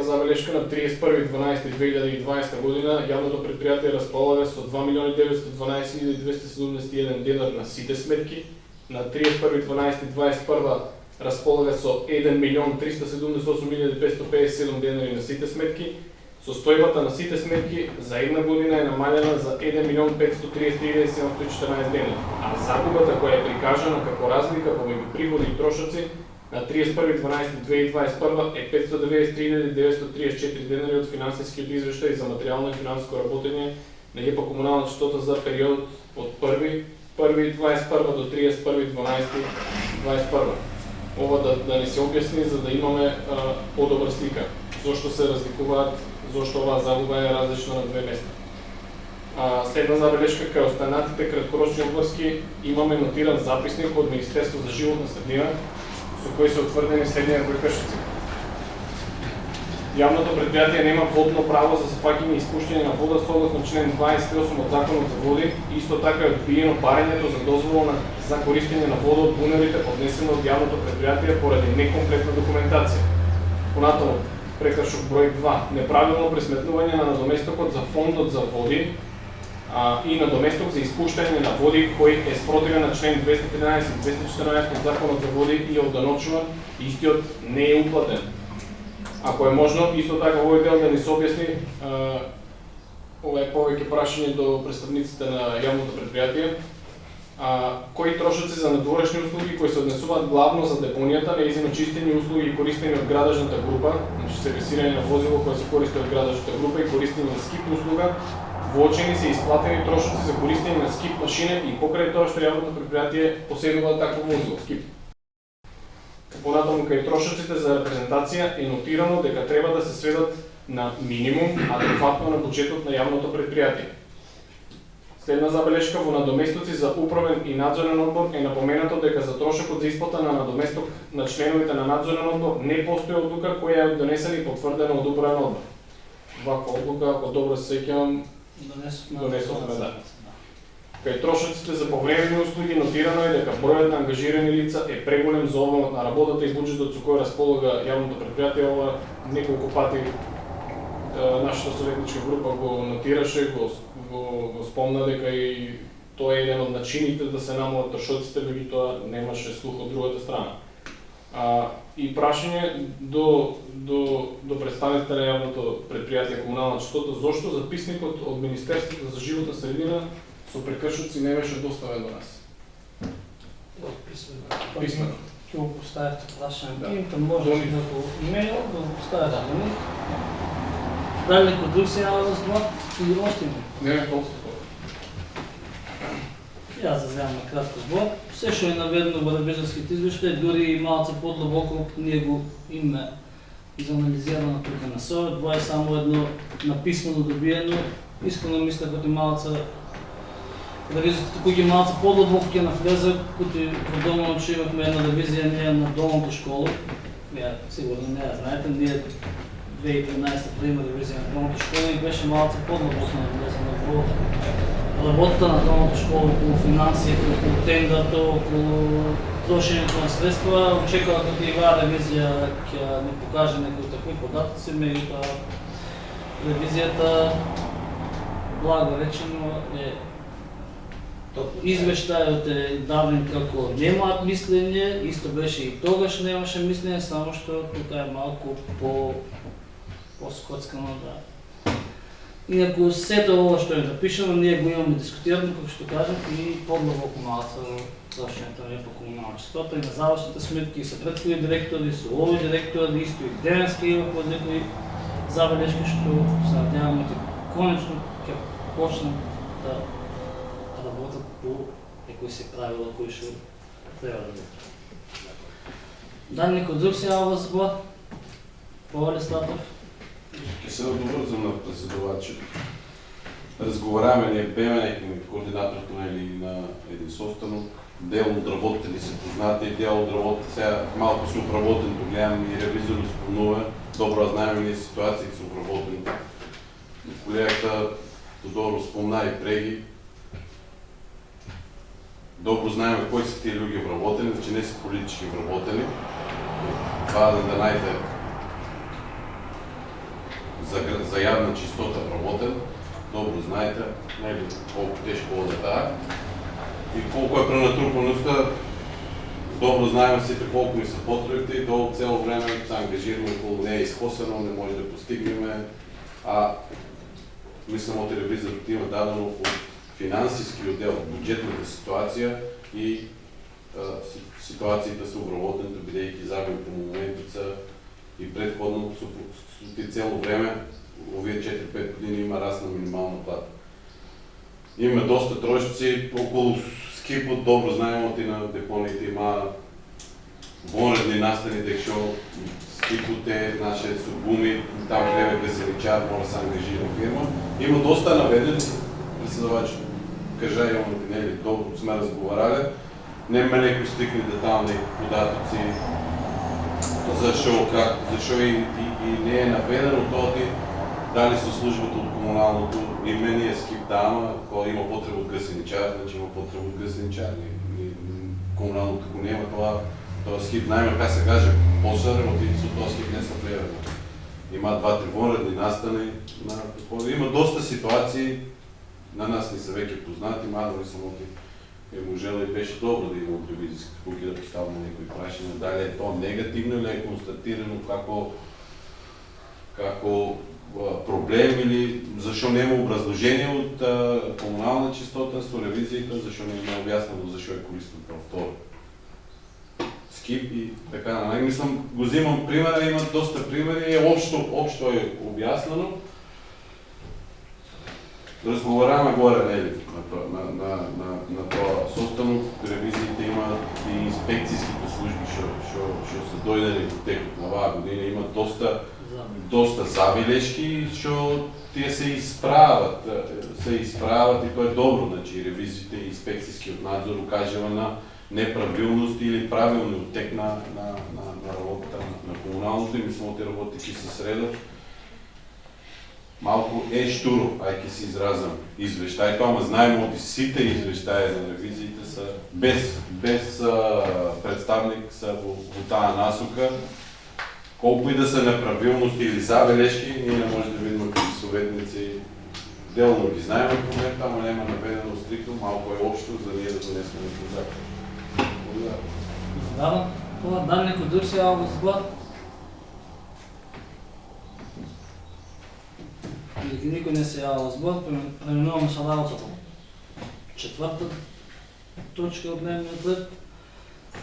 S3: забелешка, на 31.12.2020 година јавното предпријатие располага со 2.912.271 денар на сите сметки, на 31.12.2021 располага со 1.378.557 денари на сите сметки. Состојбата на сите сметки за една година е намалена за 1.533.714 денари, а загубата која е прикажана како разлика помеѓу приходи и трошоци на 31.12.2021 е 593.934 денари од финансискиот извештај за материјално и финансиско работење на ЕПА комунална чистота за период од 1.1.2021 до 31.12.2021. Ова да ни се објасни за да имаме подобра слика. Зошто се разликуваат, зошто оваа загуба е различна на две места. Следна забелешка, кај останатите краткорочни обврски имаме нотиран записник од Министерство за животна средина со кој се утврдени следниот прекршици. Јавното предпријатие нема водно право за зафаќање и испуштање на вода согласно член 28 од Законот за води, исто така е одбиено барањето за дозвола за користење на вода од бунарите поднесено од јавното предпријатие поради некомплетна документација. Понатаму, прекршок број 2, неправилно пресметнување на надоместокот за фондот за води и надоместок за испуштање на води кој е спротивен на член 213 и 214 од Законот за води и одданочуван, истиот не е уплатен. Ако е можно, исто така овој дел да ни се објасни, ова е повеќе прашање до представниците на јавното предпријатие, кои трошоци за надворешни услуги кои се однесуваат главно за депонијата, нејзино чистење услуги и користење од градажната група, значи сервисирање на возило кое се користи од градажната група и користење на скип услуга, воочени се исплатени трошоци за користење на скип машина и покрај тоа што јавното предпријатие поседува такво возило, скип. Понатаму кај трошоците за репрезентација е нотирано дека треба да се сведат на минимум, адекватно на буџетот на јавното предпријатие. Следна забелешка, во надоместоци за управен и надзорен одбор е напоменато дека за трошокот за исплата на надоместок на членовите на надзорен одбор не постои одлука која е донесена и потврдена од управен одбор. Ваква одлука, ако добро се сеќавам, донесохме да. Кај трошоците за повремени услуги нотирано е дека бројот на ангажирани лица е преголем за обемот на работата и буџетот со кој располага јавното предпријатие. Ова неколку пати нашата советничка група го нотираше, го спомна дека и тоа е еден од начините да се намалат трошоците, меѓутоа немаше слух од другата страна. И прашање до представителите на јавното предпријатие комунална чистота, зошто записникот од Министерството за животна средина со прекршоци не беше доставен до нас? Писмено.
S1: Ќе го поставите прашање, може да го имејл, да го поставите. Дали некој друг се јава за това или още има?
S3: Не, толку.
S1: Јас да земам на кратко збор. Се што е наведено во ревизорските извештаи, дури и малце подлабоко ние го имаме изанализирано тука на совет. Тоа е само едно написмено добиено. Искрено мисля како малце ревизорите кои ги малце подлабоко ќе навлезе, като во Долно че имахме една ревизија ние на долната школа. Сигурно не ја знаете, ние 2013 приема ревизија на долната школа и беше малце подлабоко навлезена во работата на долната школа околу финансиите, околу тендерто, околу трошењето на средства. Очекував дека и оваа ревизија ќе ни покаже некои такви податоци, меѓутоа ревизијата благо речено е извештајот е давен како немаат мислење, исто беше и тогаш немаше мислење, само што тука е малку по-скоцкано да. Инаку сето ова што е напишано, ние го имаме дискутирано, како што кажам, и подлабоко малце трошењето на ЕПА комунална чистота и на завршните сметки, и со претходни директори, со овој директор, исто и денеска има под некои забелешки што се надеваме дека конечно ќе почнат да работат по некои се правила кои што треба да бидат. Дали некој друг се јава за збор? Повали Слатов?
S9: Ќе се одврзам на председувачот. Разговараме, не беме некој координатор или на един состанок. дел от работите ли са познати, дел от работите сега малко са обработен, гледам и ревизор спомнува, добро знаем ли ситуации са обработени. Колегата Тодоро спомна и преги. Добро знаем кои са тия люди обработени, значи не са политически обработени. Това да знаете за явна чистота обработен. Добро знаете, не е колко тежко да тая. И колко е пренатрупаността, добро знаем всички колко ни са потребите и долу цяло време се ангажираме около нея изкосено, не може да постигнем. Мислям от ревизорът има дадено от финансовски отдел, бюджетната ситуация и ситуацията с обработенето, бидейки загуби по момента са и предходно цяло време, овие 4-5 години има раст на минимална плата. Има доста трошици, около скипот, добро знаем от и на депоните има вонредни настани, декшо, скипот е, наше сугуми, там гледа газеничар, може да се ангажира фирма. Има доста наведени, председавач, кажа имаме нели, добро сме разговаряли, нема някои стикни детални податъци, защо и не е наведено този, дали са службата от комуналното, и мен е скип да, ама кога има потреба от гъсеничар, значи има потреба от гъсеничар. Комуналното го няма това скип, най-мека се каже, по-сърно, този скип не са влеверно. Има 2-3 вонредни настани, има доста ситуации, на нас не са веки познати, мадали самоти е можело и беше добро да има от ревизийски куки да поставяме някои прашения. Дали е то негативно или е констатирано како проблем или защо не има образложение от комунална чистота с ревизията, защо не има обяснено защо е користен това второ. Скип и така на мислям, го взимам примера, има доста примери, общо е обяснено. Разговаряме горе нели на това состано, ревизиите има и инспекцийските служби, що са дойдени от текот на оваа година, има доста забележки, що тие се изправят и то е добро, значи ревизиите и инспекcijski надзор укажува на неправилност или правилни оттек на работата на комуналното и мислимо те работейки със среда. Малко е штуро, айки си изразам, извещаето, ама знаем от сите извещаи за ревизиите са без представник са в тази насока. Колко и да са неправилности или забележки, ние не можем да видим като съветници. Делно ги знаем в момента, ама няма наведено стрикно, малко е общо, за ние да донесем назад.
S1: Благодаря. Това дан некој друг се јава во зглад? Или никой не се јава во зглад, преминуваме sa работата. Четврта точка от дневният ред.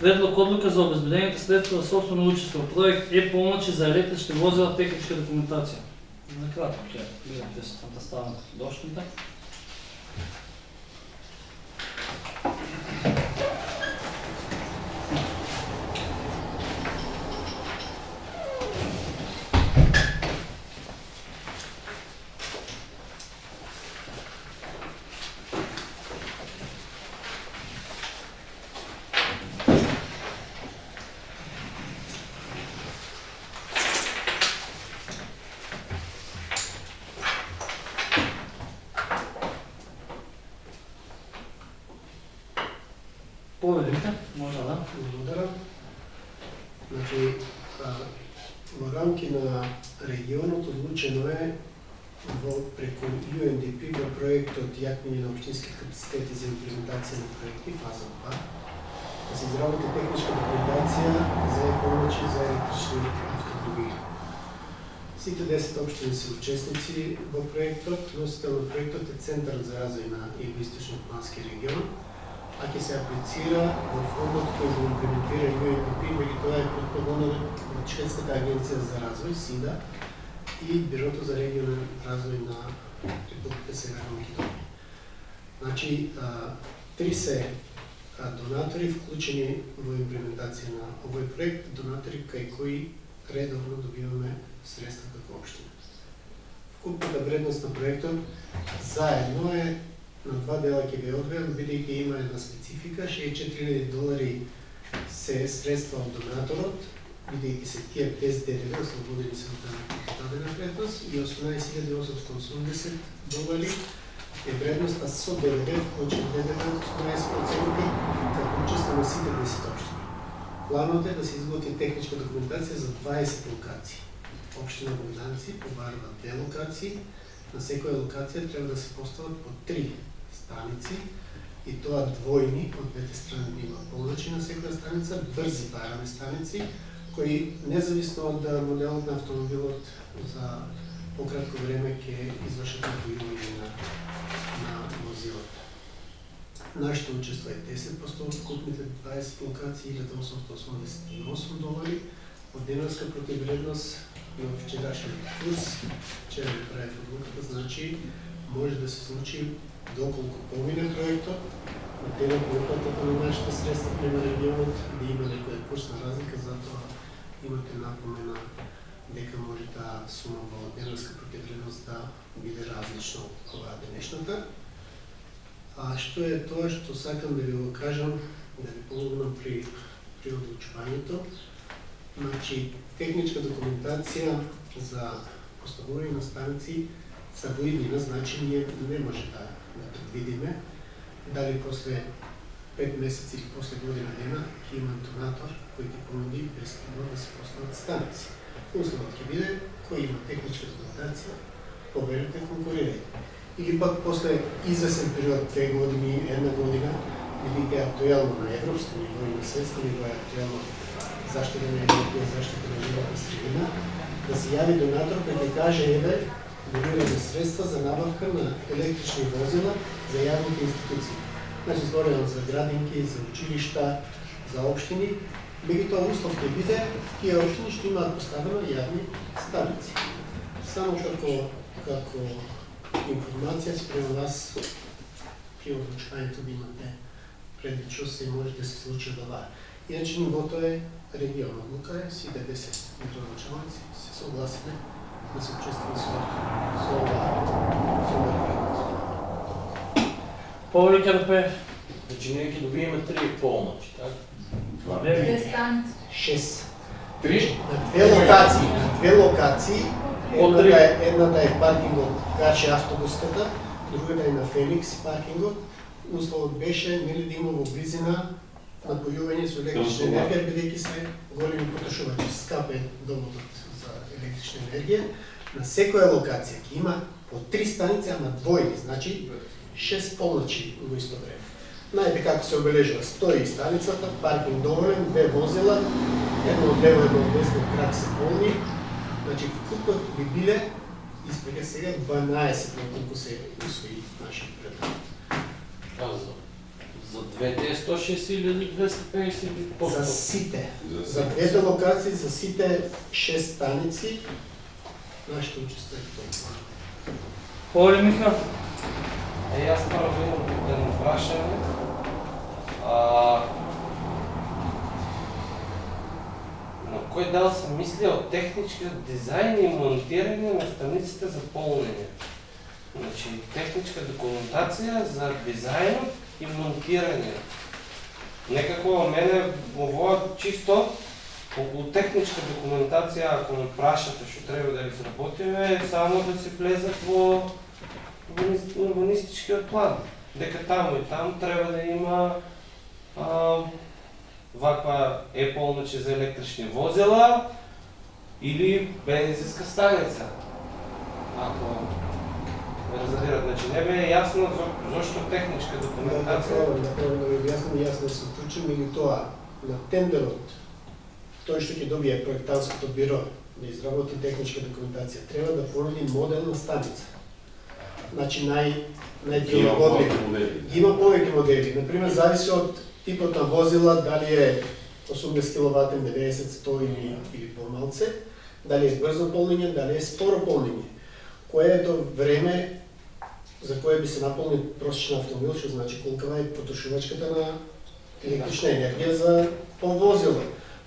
S1: Предлог одлука за обезбедените средства за собствено учество. Проект е-помощи за електрични возила, техническа документация. Накратко, гледам, те са да ставаме като дошните. Поведите, може да.
S11: Благодаря. Значи, в рамки на регионот одлучено е преку UNDP во проектот Јакнење на општинските капацитети за имплементација на проекти, фаза 2, да се изработи техничка документација за помощи за електрични автомобили. Сите 10 општини се учесници во проектот, носител на проектот е Центар за развој на Југоисточно-плански регион, а ќе се аплицира во фондот кој го имплементира UNDP, меѓу тоа е подпомогнат од Шведската агенција за развој, СИДА, и Бюрото за регионален развој на Република Северна Македонија. Значи, 3 се донатори вклучени во имплементација на овој проект, донатори кај кои редовно добиваме средства како општина. Вкупната вредност на проектот заедно е на два дела ќе ги одвојам, бидејќи има една специфика, $64,000 се средства од донаторот, бидејќи се тие без ДДВ, ослободени се од дадена вредност, и $18,880 е вредноста со ДДВ, вклучен ДДВ од 18% како учество на сите 10 општини. Планот е да се изготви техничка документација за 20 локации. Општина Богданци побарува 2 локации, на секоја локација треба да се постават по 3 станици, и тоа двојни, од двете страни има полночи на секоја станица, брзи бараме станици, кои независно од моделот на автомобилот за пократко време ќе извршат напојување на возилата. Нашето учество е 10% од купните 20 локации, $1,888. Од денарска противредност и од вчерашниот курс, вчера ми правев одлуката, значи може да се случи доколку помине проектот, на денот на уплатата на нашите средства према регионот, да има некоја курсна разлика, затоа имате напомена дека може таа сума во денарска противредност да биде различна од оваа денешната. А што е тоа што сакам да ви го кажам, да ви помогнам при одлучувањето? Значи, техничка документација за поставување на станици са во иднина, значи ние не може да предвидиме дали после 5 месеци или после година дена ќе има донатор кој ќе понуди бесплатно да се постават станици. Условот ќе биде кој има техничка документација, поберете, конкурирајте. Или пак после извесен период, 2 години, 1 година, бидејќи е актуелно на европско ниво и на светско ниво е актуелно заштита на енергија, заштита на животна средина, да се јави донатор кој ќе каже еве донираме средства за набавка на електрични возила за јавните институции. Значи зборувам за градинки, за училишта, за општини, меѓутоа услов ќе биде тие општини што имаат поставено јавни станици. Само како информација спрема вас при одлучувањето да имате предвид што се може да се случи од ова. Иначе нивото е регион, одлука е, сите 10 одлучавањци се согласиле да се учествува со оваа предвид.
S1: Повеќе РП.
S10: Значи ние ги добиеме 3 полночи, така?
S2: 2 станици.
S11: 6.
S3: 3?
S11: На две локации. Едната е паркингот Гаче автобуската, другата е на Феникс паркингот. Условот беше нели да има во близина напојување со електрична енергија, бидејќи се големи потрошувачи, скап е домовот за електрична енергија. На секоја локација ќе има по 3 станици, ама двојни, значи 6 полночи во исто време. Знаете како се обележува, стои станицата, паркинг доволен, 2 возила, едно од лево, едно од десно крак се полни. Значи вкупно би биле, испрега сега 12, колку се усвои нашиот предлог.
S10: За двете 106,250 или
S11: За сите. За двете локации, за сите 6 станици, нашето учество е толкова.
S1: Коли Миха?
S4: Јас прво имам едно прашање. На кој дел се мисли од технички дизајн и монтирање на станиците за полнење? Значи, техничка документација за дизајнот и монтирање. Некако мене ово чисто околу техничка документација, ако ме прашате што треба да изработиме, е само да се влезат во урбанистичкиот план. Дека таму и таму треба да има ваква полночи за електрични возила или бензинска станица. Ако ме разбират, значи не бе јасно зошто техничка документација.
S11: Да ви објаснам, јас не се вклучим, меѓутоа на тендерот тој што ќе добие проектантското биро да изработи техничка документација треба да понуди моделна станица. Значи најприлагодлив. Има повеќе модели. Например, зависи од типот на возила, дали е 80 киловатен, 90, 100 или помалце, дали е брзо полнење, дали е споро полнење. Кое е то време за кое би се наполни просечен автомобил, што значи колкава е потрошувачката на електрична енергија за возило.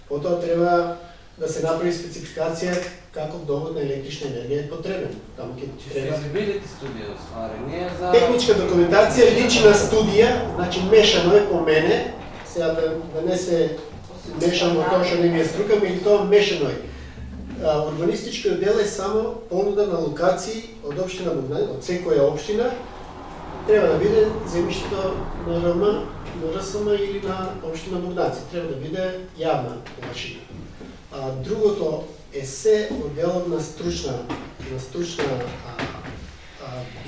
S11: Потоа треба да се направи спецификација каков довод на електрична енергија е потребен. Таму ќе треба
S4: Feasibility студија ствари, ние за...
S11: техничка документација личи на студија, значи мешано е по мене, сега да не се мешам во тоа што не ми е струка, меѓу тоа мешано е. Урбанистичкиот дел е само понуда на локации од општина Богдан, од секоја општина, треба да биде земјиштето на РМ, на РСМ или на општина Богданци, треба да биде јавна површина. Другото е се одделот на стручна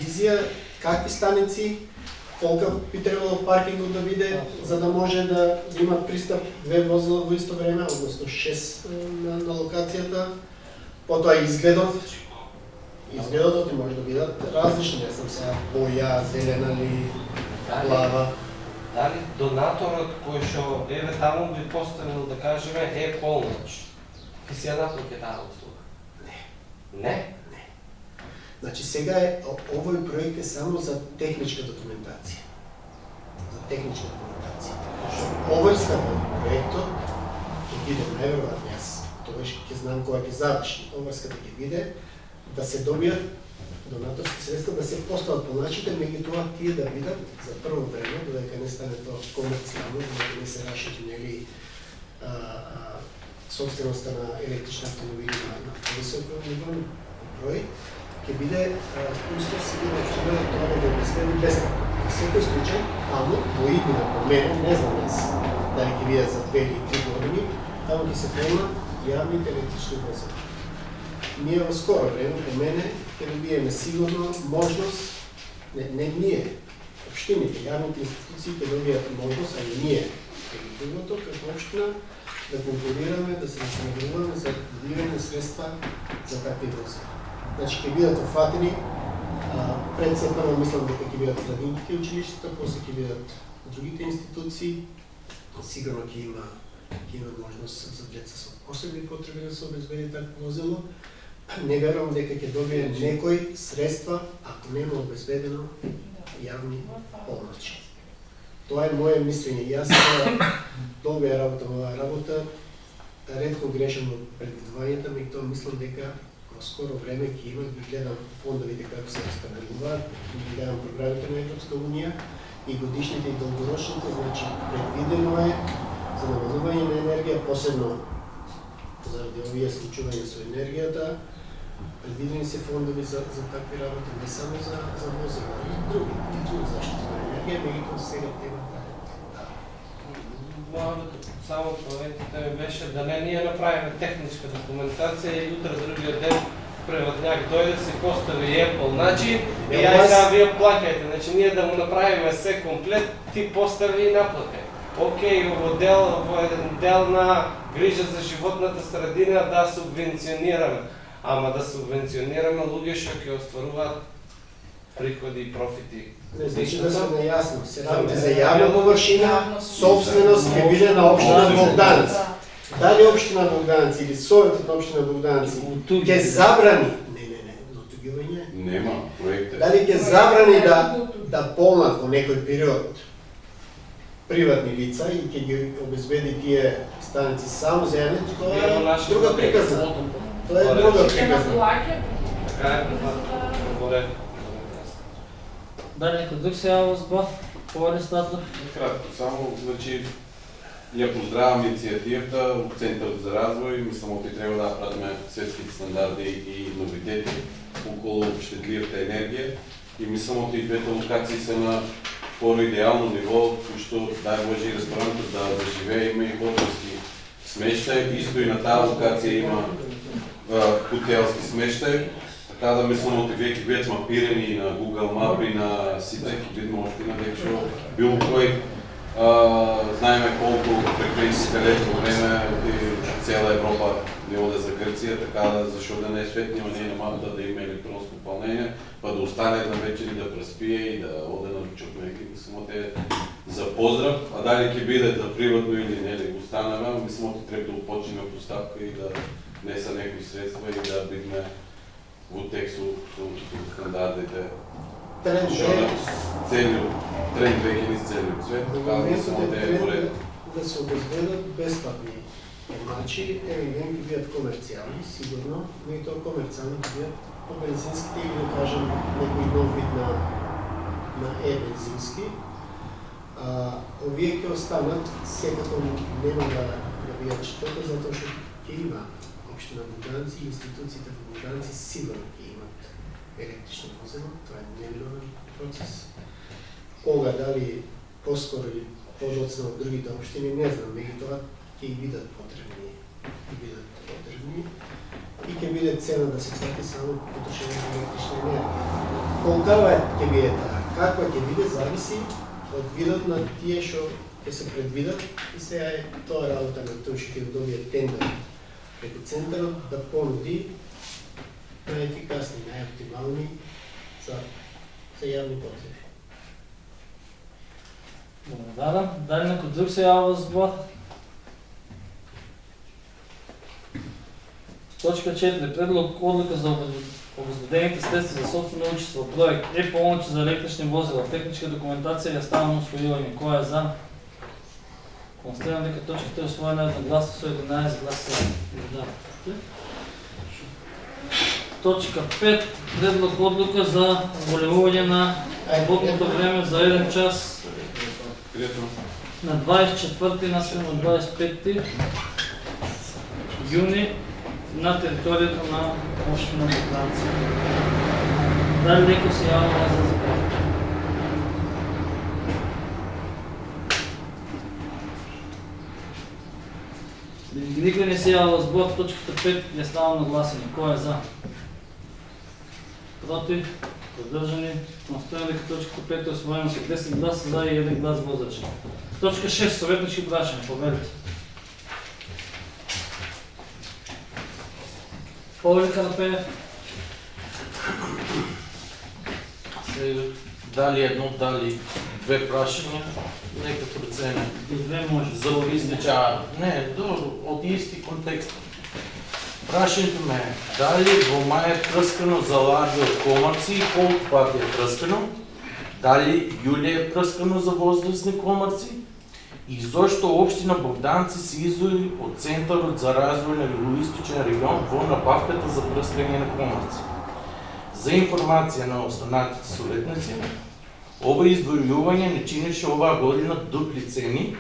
S11: визија, какви станици, колка би требало паркингот да биде, за да може да имат пристап 2 возила во исто време, односно 6 на локацијата. Потоа изгледот. Изгледот може да бидат различни, не знам сега боја, зелена или плава.
S4: Дали донаторот кој што еве таму би поставил, да кажеме, е полноч, ќе си ја наплаќа таа услуга? Не?
S11: Значи сега овој проект е само за техничка документација. За техничка документација. Оврската проектот ќе биде најверојатно, јас тоа ќе знам кога ќе заврши. Оврската ќе биде да се добијат донаторски средства, да се постават по начите, меѓутоа тие да бидат за прво време, додека не стане тоа комерцијално, додека не се рашири нели собственоста на електрични автомобили на повисоко ниво број, ќе биде успех си биде што да тоа да обезбеди бесплатно. Во секој случај, таму во иднина по мене, не знам јас дали ќе биде за 2 или 3 години, таму ќе се поемат јавните електрични возила. Ние во скоро време, по мене, ќе добиеме сигурно можност, не ние, општините, јавните институции ќе добијат можност, а и ние, или другото, како општина, да конкурираме, да се наснагруваме за добивање средства за такви возила. Значи ќе бидат офатени, пред се прво мислам дека ќе бидат градинките и училиштата, после ќе бидат другите институции, сигурно ќе има можност за деца со посебни потреби да се обезбеди такво возило. Не верувам дека ќе добие некој средства ако нема обезбедено јавни помоци. Тоа е моје мислење. Јас долго ја работам оваа работа, ретко грешам од предвидувањата, меѓутоа мислам дека во скоро време ќе има, ги гледам фондовите како се распределуваат, ги гледам програмите на Европска унија и годишните и долгорочните, значи предвидено е за намалување на енергија, посебно заради овие случувања со енергијата, предвидени се фондови за такви работи, не само за возила, и други, заштита на енергија, меѓутоа сега тема
S4: Само пометите ми беше да не ние направиме техничка документација и утре другиот ден преводняк дојде се постави Apple начин и ја сега вие плакајте. Значи ние да му направиме се комплет, ти постави и наплакај. Океј, во еден дел на грижа за животната средина да субвенционираме. Ама да субвенционираме луѓе што ќе остваруваат приходи и профити.
S11: Не значи да сме наясно. Се работи за јавна површина, собственост ќе биде на општина Богданец. Дали општина Богданец или Советот на општина Богданец ќе забрани, но тугивање
S9: нема проекти.
S11: Дали ќе забрани да полнат во некој период приватни лица и ќе ги обезбеди тие станици само за јавни, тоа е друга приказна. Тоа е друга приказна.
S4: Така е предвидено.
S1: Да, некој друг се јава збор по арестата?
S9: Кратко, само, значи, ја поздравам иницијативата од Центарот за развој, мислам опи треба да пратиме светските стандарди и новитети околу штетливата енергија и мислам опи двете локации се на скоро идеално ниво, што дай Боже и ресторанот да заживее, има и хотелски смештај, исто и на таа локација има хотелски смештај. Така да мислам оти веќе бидат мапирани на Google Map и на сите, ќе видиме оштина дека што било кој знаеме колку фреквенциите летно време и цела Европа не оде за Грција, така да зашо да не светниме ние на мапата да има електронско полнење, па да остане една вечер и да преспие и да оде на ручок меки, мислам оти за поздрав, а дали ќе биде за приватно или не да го останеме, мислам оти треба да почине поставка и да не са некои средства и да бидме во текст со стандардите.
S11: Тренд
S9: веќе низ целиот свет, така мислам да е поред.
S11: Да се обезбедат бесплатни Значи, евидент ќе бидат комерцијални, сигурно, но и тоа комерцијални ќе бидат по бензинските или да кажем некој нов вид на е-бензински. Овие ќе останат, секако нема да бидат штета, затоа што ќе има општина Богданци, институциите во Богданци сигурно ќе имат електрични возила, тоа е неминуен процес. Кога, дали поскоро или подоцна од другите општини, не знам, меѓутоа ќе и бидат потребни, и ќе биде цена да се плати само потрошење на електрична енергија. Колкава ќе биде таа, каква ќе биде, зависи од видот на тие што ќе се предвидат и сега е тоа работа на тој што ќе добие тендер преку центарот да понуди најефикасни, најоптимални за јавни потреби.
S1: Благодарам. Дали некој друг се јава за збор? Точка 4. Предлог одлука за обезбедените средства за собствено учество. Проект е-помоч за електрични возила. Техничка документација и ставно усвојување. Кој е за? Констатирам дека точката е усвоена едногласно со 11 гласа за. Точка 5. Предлог одлука за волевување на работното време за 1 час на 24 наспрема 25 јуни на територијата на општина Богданци. Дали некој се јавува за збор? Никој не се јавува за збор, точката 5 ја ставам на гласање. Кој е за? Против? Поддржани? Констатирам дека точката 5 е усвоена со 10 гласа за и 1 глас возрачен. Точка 6. Советнички прашања. Повелите. Повели Карапеев.
S10: Дали едно, дали две прашања, нека процене.
S1: До две може.
S10: За изтеча, не, од исти контекст. Прашањето ме е, дали во мај е прскано за ларви од комарци и колку пати е прскано? Дали јуле е прскано за возрастни комарци? И зошто општина Богданци се издвои од Центарот за развој на Југоисточен регион во набавката за прскање на комарци? За информација на останатите советници, ова издвојување не чинеше оваа година дупли цени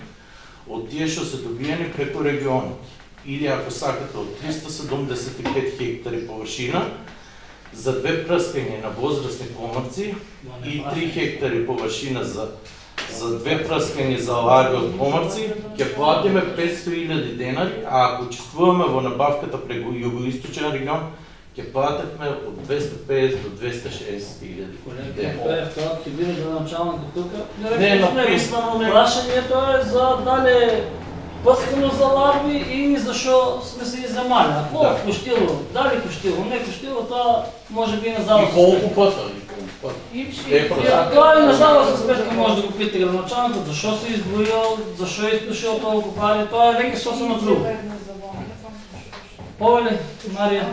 S10: од тие што се добијани преку регионот. Или ако сакате од 375 хектари површина за две прскање на возрастни комарци и 3 хектари површина за две прскање за ларви од комарци, ќе платиме 500.000 денари, а ако учествуваме во набавката преку Југоисточен регион, ќе платевме од 250 до 260.000 денари.
S1: Тоа ќе биде градоначалникот тука.
S10: Не, написано не.
S1: Прашањето е за дали прскано за ларви и зашо сме се иземали. Ако коштило, дали коштило, не коштило, тоа може би на залог.
S10: И колку пата?
S1: Тоа и на залог со сметка може да го питате градоначалникот, зашо се издвоил, зашо е испушил толку пари, тоа е веќе сосема друго. Повели, Марија.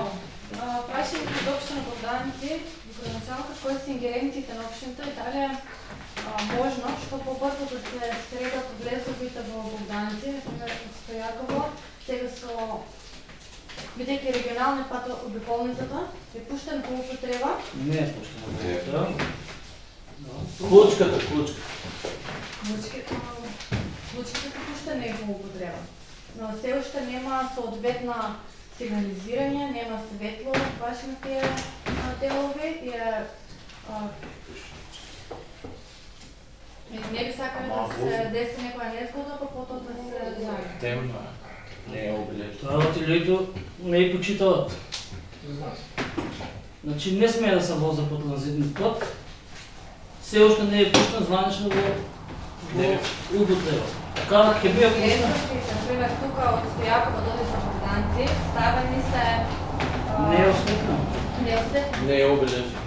S2: Прашањето од општина Богданци, градоначалникот, кои се ингеренциите на општината и дали можно што побрзо да се средат влезовите во Богданци, например од Стојаково, сега со бидејќи регионални пат обиколницата е пуштен по употреба.
S1: Не е пуштен.
S10: Клучката.
S2: Клучките се пуштени во употреба. Но се уште нема соодветна сигнализирање, нема светло баш на тие делови и не би сакале да се деси некоја незгода, па потоа да се жали.
S10: Темно е. Не е облечено.
S1: Тоа од луѓето не и почитаат. Значи не смее да се воза по транзитни пат. Се уште не е пуштен званично во употреба. Така ќе биде пуштен.
S2: Например, тука од Стојаково доди за Богданци, ставени се
S1: Не е осветлено.
S10: Не е обележено.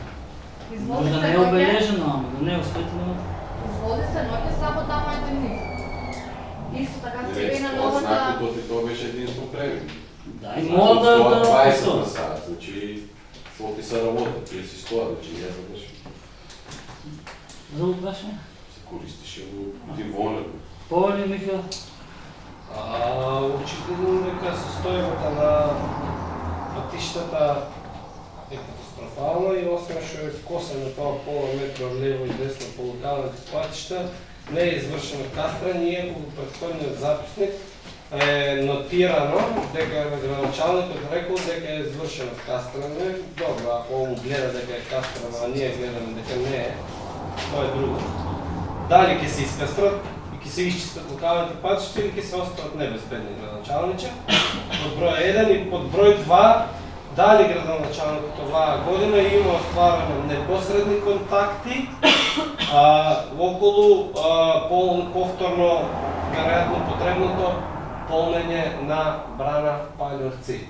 S1: Може да не е обележено, ама да не е осветлено.
S2: Изводи се ноќе само таму еден низ. Исто така сега и на новата...
S9: Знакот и тоа беше единство превид.
S1: Да, и мога да
S9: 20 на саат, значи своти се работат, или си стоја, значи ја заврши.
S1: Друго прашање?
S9: Се користише во дивонето.
S1: Повели, Михаил.
S4: Очевидно дека состојбата на патиштата е катастрофална и освен што е скосено тоа пола метра лево и десно по локалните патишта, не е извршено кастрање, иако во претходниот записник е нотирано дека градоначалникот рекол дека е извршено кастрање. Добро, ако он гледа дека е кастрано, а ние гледаме дека не е, тоа е друго. Дали ќе се искастрат и ќе се исчистат локалните патишта или ќе се остават небезбедни градоначалниче? Под број 1 и под број 2, дали градоначалникот оваа година има остварено непосредни контакти околу повторно, веројатно потребното полнење на брана Пајловци.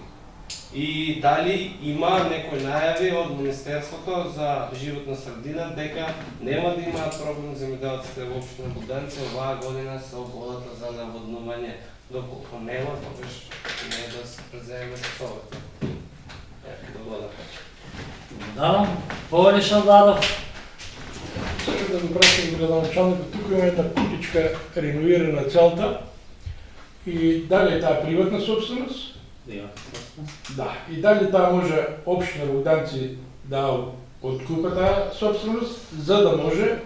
S4: И дали има некои најави од Министерството за животна средина дека нема да имаат проблем земјоделците во општина Богдановци оваа година со водата за наводнување. Доколку нема, тогаш не е да се преземе совет. Благодарам.
S1: Да, Боришан Владов.
S12: Сега да го прашам градоначалникот, тук има една кутичка реновирана целта и дали е таа приватна собственост? Да. И дали таа може општина Богданци да откупа таа собственост, за да може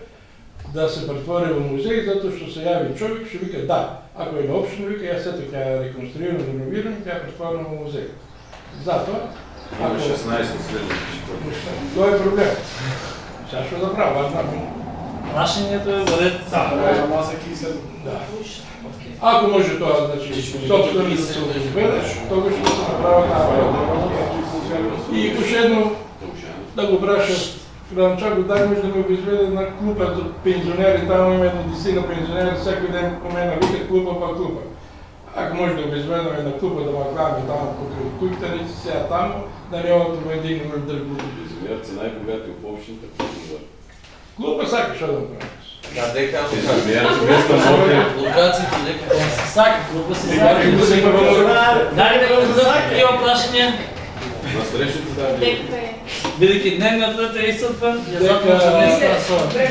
S12: да се претвори во музеј, затоа што се јави човек што вика да, ако е на општина, вика јас сето ќе ја реконструирам, реновирам, ќе ја претворам во музеј. Затоа
S9: Има 16 следващи.
S12: тоа е проблем. Сега што да правам, аз знам.
S1: Прашањето е во ред.
S12: Да. Ако може тоа, значи, собствено да се обезбедеш, тогаш ќе се направи таа. И уште едно да го прашам, градоначалникот дај може да ми обезбеди една клупа за пензионери, таму има една десетина пензионери, секој ден по мене викат клупа па клупа. Ако може да обезбедиме една клупа да макламе таму покрај куќите, речи сега таму, да нема да дигнеме дрвото.
S9: Земјоделци најбогати во општината.
S12: Клупа сакаш да направиш.
S10: Да, дека
S1: Локациите дека тоа се сака, клупа се сака. Дали да го зададат такива прашања?
S9: На срещите да
S2: Дека е
S1: Бидејќи дневниот ред е исцрпен, ја започнуваме днес на